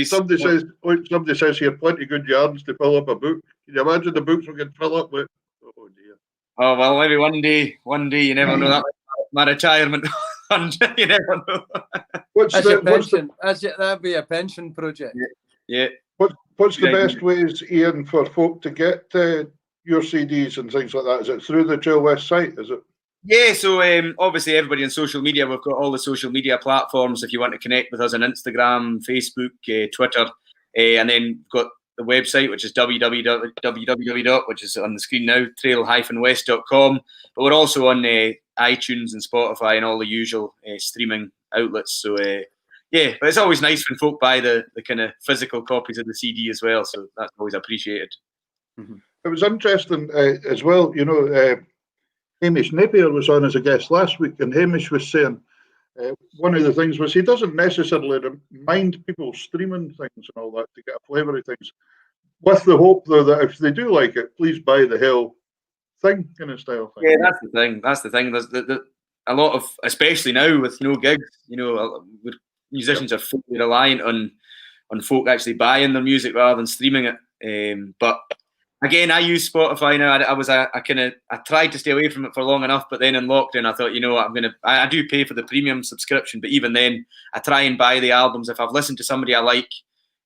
Somebody says here, plenty good yards to fill up a book. Can you imagine the books we could fill up with? Oh dear. Oh well, maybe one day you never know. That my retirement fund, you never know. That'd be a pension project. Yeah. What's the best ways, Ian, for folk to get your CDs and things like that? Is it through the Trail West site? Is it? Yeah, so obviously everybody on social media, we've got all the social media platforms if you want to connect with us on Instagram, Facebook, Twitter, and then we've got the website, which is www, which is on the screen now, trail-west.com. But we're also on iTunes and Spotify and all the usual streaming outlets. So yeah, but it's always nice when folk buy the kind of physical copies of the CD as well. So that's always appreciated. Mm-hmm. It was interesting as well, you know, Hamish Napier was on as a guest last week, and Hamish was saying one of the things was he doesn't necessarily mind people streaming things and all that to get a flavour of things, with the hope though that if they do like it, please buy the hell thing kind of style thing. Yeah, that's the thing. There's a lot of, especially now with no gigs, you know, musicians are fully reliant on folk actually buying their music rather than streaming it. But again, I use Spotify now. I tried to stay away from it for long enough, but then in lockdown, I thought, you know what, I do pay for the premium subscription, but even then, I try and buy the albums. If I've listened to somebody I like,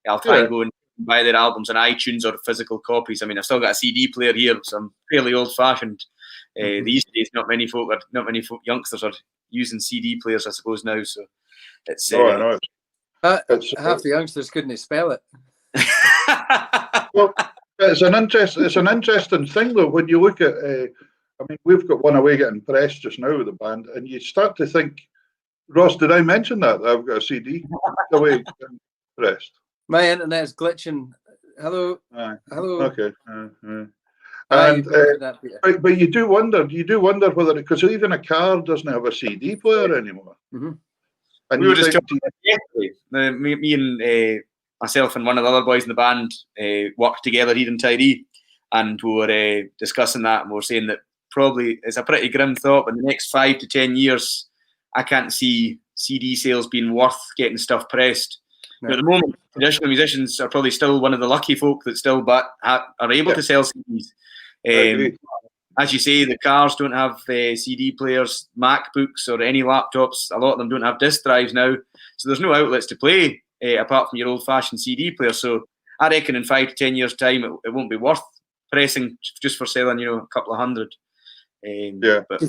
I'll try and go and buy their albums on iTunes or physical copies. I mean, I've still got a CD player here, so I'm fairly old-fashioned. These days, not many youngsters are using CD players, I suppose now. So it's half the youngsters couldn't spell it. Well, it's an interesting thing though when you look at. I mean, we've got one away getting pressed just now with the band, and you start to think, Ross, did I mention that I've got a CD away getting pressed? My internet's glitching. Hello. Hello. Okay. But you do wonder whether, because even a car doesn't have a CD player anymore. Mm-hmm. And we were just talking yesterday. Me and myself and one of the other boys in the band worked together here in Tyree, and we were discussing that, and we were saying that probably it's a pretty grim thought, but in the next 5 to 10 years, I can't see CD sales being worth getting stuff pressed. No. At the moment, traditional musicians are probably still one of the lucky folk that still are able to sell CDs. As you say, the cars don't have CD players, MacBooks or any laptops. A lot of them don't have disk drives now. So there's no outlets to play apart from your old-fashioned CD player. So I reckon in 5 to 10 years' time, it won't be worth pressing just for selling, you know, a couple of hundred. But do you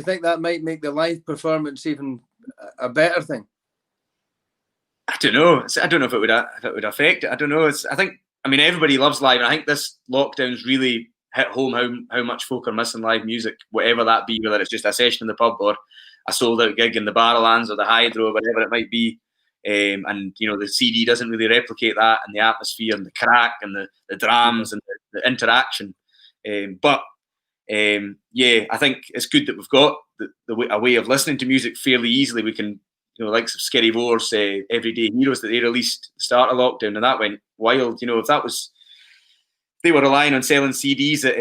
think that might make the live performance even a better thing? I don't know. I don't know if it would affect it. I don't know. I mean, everybody loves live, and I think this lockdown's really hit home how much folk are missing live music, whatever that be, whether it's just a session in the pub or a sold-out gig in the Barrowlands or the Hydro, whatever it might be. And, you know, the CD doesn't really replicate that, and the atmosphere and the crack and the drums and the interaction. But I think it's good that we've got a way of listening to music fairly easily. We can, you know, like Skerry Vore's Everyday Heroes that they released at the start of lockdown, and that went wild. You know, if they were relying on selling CDs at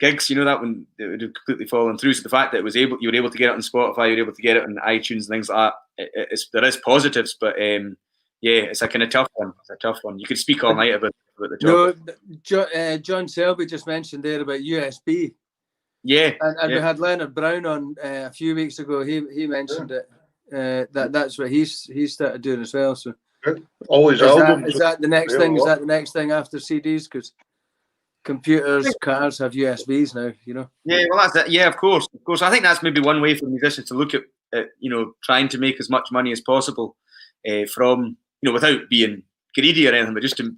gigs, you know, that one it would have completely fallen through. So the fact that you were able to get it on Spotify, you were able to get it on iTunes and things like that, there is positives, but it's a kind of tough one. It's a tough one. You could speak all night about the topic. No, John Selby just mentioned there about USB. Yeah, and we had Leonard Brown on a few weeks ago. He mentioned it. That's what he's started doing as well. So always albums. Is that the next thing? Is that the next thing after CDs? Because computers, cars have USBs now. You know. Yeah, well, that's it. Yeah, of course. I think that's maybe one way for musicians to look at, you know, trying to make as much money as possible from, you know, without being greedy or anything, but just to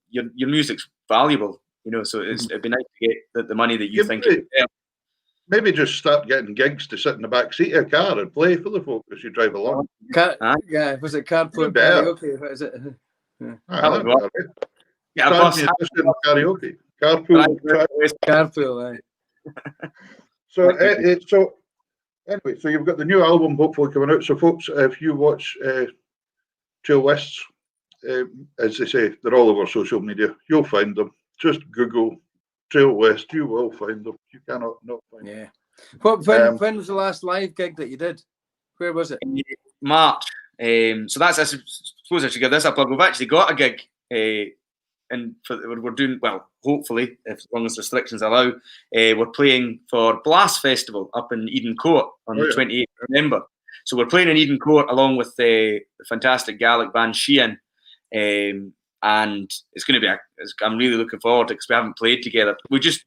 your music's valuable, So it'd be nice to get the money that you think. Maybe just start getting gigs to sit in the back seat of a car and play for the folk as you drive along. Yeah, was it carpool karaoke? What is it? Karaoke. Carpool. So anyway, so you've got the new album hopefully coming out. So folks, if you watch Trail Wests, as they say, they're all over social media. You'll find them. Just Google Trail West. You will find them. You cannot not find them. Yeah. When was the last live gig that you did? Where was it? In March. So that's, I suppose I should give this a plug. We've actually got a gig, and we're doing, well, hopefully, as long as restrictions allow, we're playing for Blast Festival up in Eden Court on the 28th of November. So we're playing in Eden Court along with the fantastic Gaelic band Sheehan. And it's going to be I'm really looking forward to it because we haven't played together. We just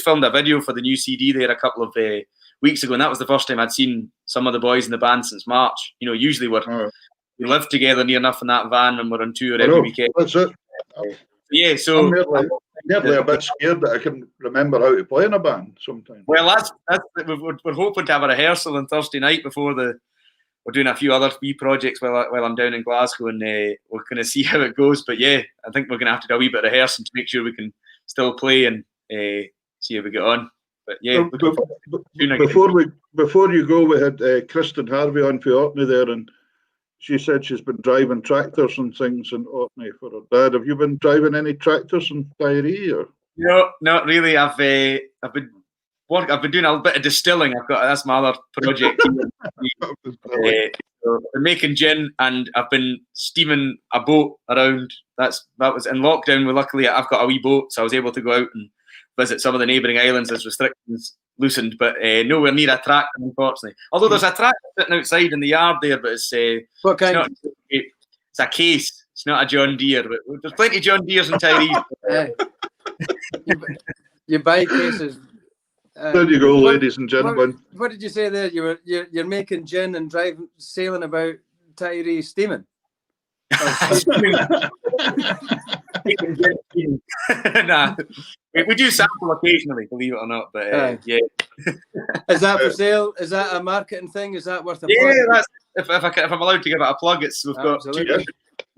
filmed a video for the new CD there a couple of weeks ago, and that was the first time I'd seen some of the boys in the band since March. Usually we live together near enough in that van and we're on tour every weekend. That's it. Yeah, so I'm nearly a bit scared that I can remember how to play in a band sometimes. Well, we're hoping to have a rehearsal on Thursday night before we're doing a few other wee projects while I'm down in Glasgow, and we're going to see how it goes. But yeah, I think we're going to have to do a wee bit of rehearsing to make sure we can still play and see how we get on. But yeah, before you go, we had Kristan Harvey on for Orkney there, and she said she's been driving tractors and things in Orkney for her dad. Have you been driving any tractors in Tiree? Or? No, not really. I've been doing a bit of distilling. That's my other project. So I've been making gin, and I've been steaming a boat around. That was in lockdown. Luckily, I've got a wee boat, so I was able to go out and visit some of the neighbouring islands as restrictions loosened. But nowhere near a tractor, unfortunately. Although there's a tractor sitting outside in the yard there, but it's what kind? It's a case. It's not a John Deere, but there's plenty of John Deeres in Tiree. You buy cases. There you go, ladies and gentlemen. What did you say there? You're making gin and sailing about Tiree steaming. Nah, we do sample occasionally, believe it or not. But yeah, is that for sale? Is that a marketing thing? Is that worth a plug? Yeah, if I'm allowed to give it a plug, we've got two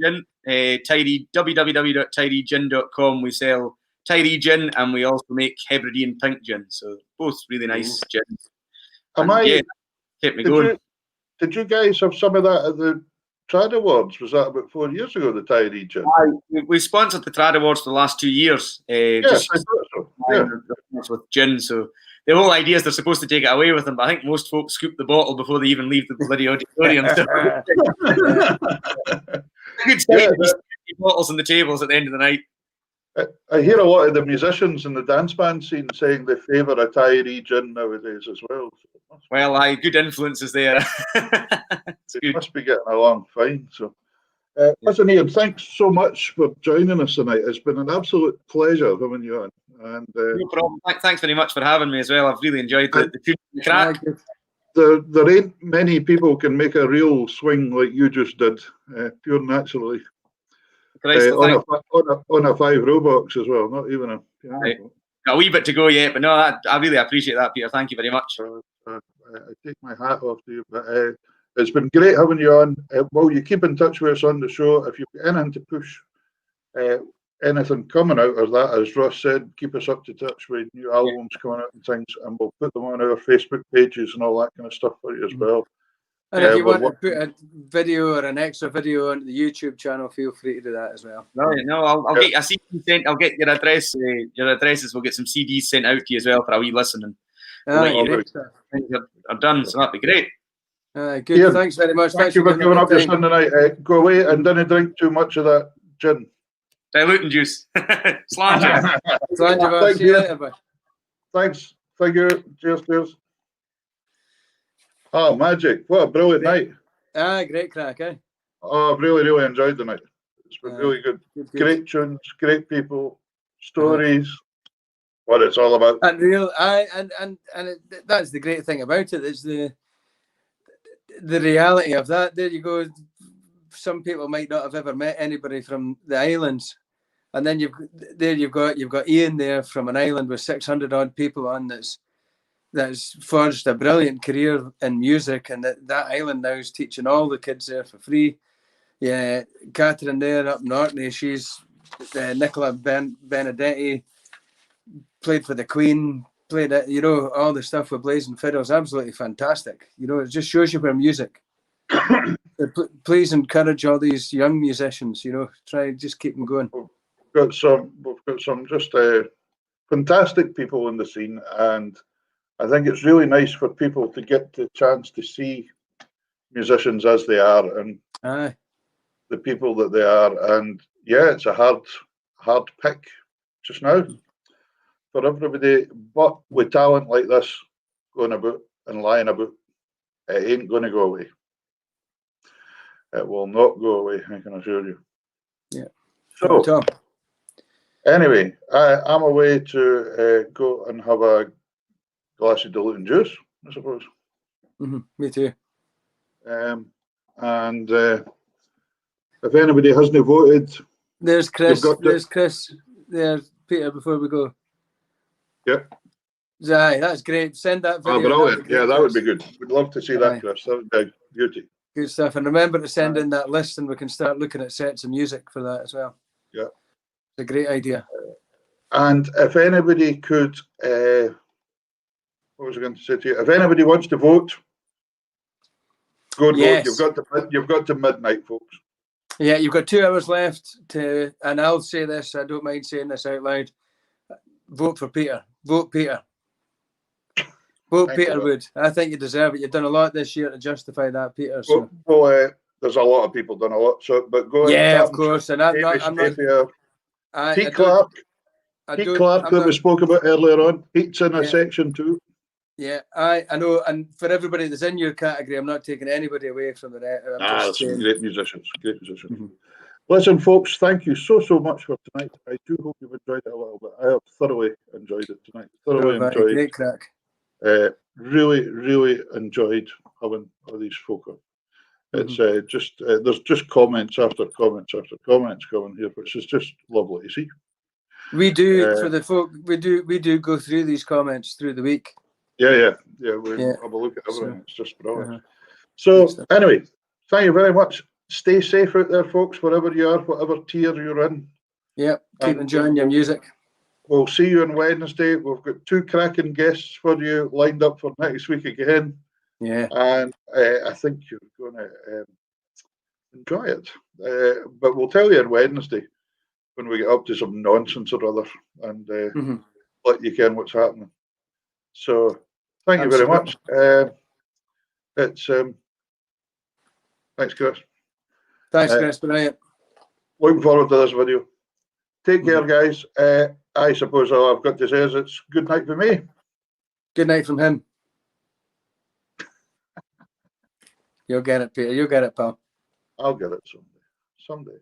gin, Tiree, www.tireegin.com. We sell Tiree gin, and we also make Hebridean pink gin. So both really nice gins. Kept me going. Did you guys have some of that at the Trad Awards? Was that about 4 years ago, the Tiree gin? We sponsored the Trad Awards for the last 2 years. Yes, I thought so. Yeah. With gin. So the whole idea is they're supposed to take it away with them, but I think most folks scoop the bottle before they even leave the bloody auditorium. Good sight, bottles on the tables at the end of the night. I hear a lot of the musicians in the dance band scene saying they favour a Tiree gin nowadays as well. Well, good influences there. They must be getting along fine. So, listen, Ian, thanks so much for joining us tonight. It's been an absolute pleasure having you on. And no problem. Thanks very much for having me as well. I've really enjoyed the tune and crack. There ain't many people can make a real swing like you just did, pure naturally. On a 5-row box as well, not even a piano. Right. Got a wee bit to go yet, but no, I really appreciate that, Peter. Thank you very much. I take my hat off to you, but it's been great having you on. Will you keep in touch with us on the show? If you've got anything to push, anything coming out of that, as Ross said, keep us up to touch with new albums coming out and things, and we'll put them on our Facebook pages and all that kind of stuff for you as well. And if you want to put a video or an extra video on the YouTube channel, feel free to do that as well. No, I'll get a CD sent. I'll get your address. Your addresses. We'll get some CDs sent out to you as well for a wee listen. And I'm done, so that'd be great. Good. Yeah. Thanks very much. Thank you for giving up your Sunday night. Go away and don't drink too much of that gin. Diluting juice. Slanger. Slanger. See you later, bye. Thanks. Thank you. Cheers. Oh, magic. What a brilliant night. Great crack, eh? Oh, I've really enjoyed the night. It's been really good. Great tunes, great people, stories, what it's all about. And that's the great thing about it, is the reality of that. There you go, some people might not have ever met anybody from the islands, and then you've got Ian there from an island with 600 odd people on that's forged a brilliant career in music, and that island now is teaching all the kids there for free. Yeah, Catherine there up in Orkney, she's Nicola Benedetti, played for the Queen, played all the stuff with Blazing Fiddles, absolutely fantastic. It just shows you where music. Please encourage all these young musicians. Try just keep them going. We've got some just fantastic people in the scene, and I think it's really nice for people to get the chance to see musicians as they are and the people that they are. And yeah, it's a hard pick just now for everybody, but with talent like this going about and lying about, it ain't going to go away. It will not go away, I can assure you. Yeah. So, anyway, I'm away to go and have a glass of diluting juice, I suppose. Me too. And if anybody hasn't voted, there's Chris. There's Chris. There's Peter. Before we go. Yep. Aye, that's great. Send that video. Oh, brilliant! Yeah, that would be good. We'd love to see that, Chris. That would be a beauty. Good stuff. And remember to send in that list, and we can start looking at sets of music for that as well. Yeah, it's a great idea. And if anybody could, what was I going to say to you? If anybody wants to vote, go and vote. You've got to midnight, folks. Yeah, you've got 2 hours left and I'll say this. I don't mind saying this out loud. Vote for Peter. Vote Peter. Vote Peter Wood. I think you deserve it. You've done a lot this year to justify that, Peter. So. Well, there's a lot of people done a lot. So, but go. Yeah, of course. And I'm not. Pete Clark. Pete Clark that we spoke about earlier on. Pete's in a section too. Yeah, I know. And for everybody that's in your category, I'm not taking anybody away from the rest. There's some great musicians. Great musicians. Mm-hmm. Listen, folks, thank you so much for tonight. I do hope you've enjoyed it a little bit. I have thoroughly enjoyed it tonight. Thoroughly enjoyed. Great crack. Really enjoyed having all these folk on. It's there's just comments after comments after comments coming here, which is just lovely. You see, we do for the folk. We do go through these comments through the week. Yeah. We have a look at everything. It's just brilliant. So anyway, thank you very much. Stay safe out there, folks, wherever you are, whatever tier you're in. Yeah, keep enjoying your music. We'll see you on Wednesday. We've got 2 cracking guests for you lined up for next week again. Yeah. And I think you're going to enjoy it. But we'll tell you on Wednesday when we get up to some nonsense or other and let you ken what's happening. So thank you very much. Thanks, Chris. Thanks, Chris. Brilliant. Looking forward to this video. Take care, guys. I suppose all I've got to say is it's good night for me. Good night from him. You'll get it, Peter. You'll get it, pal. I'll get it someday.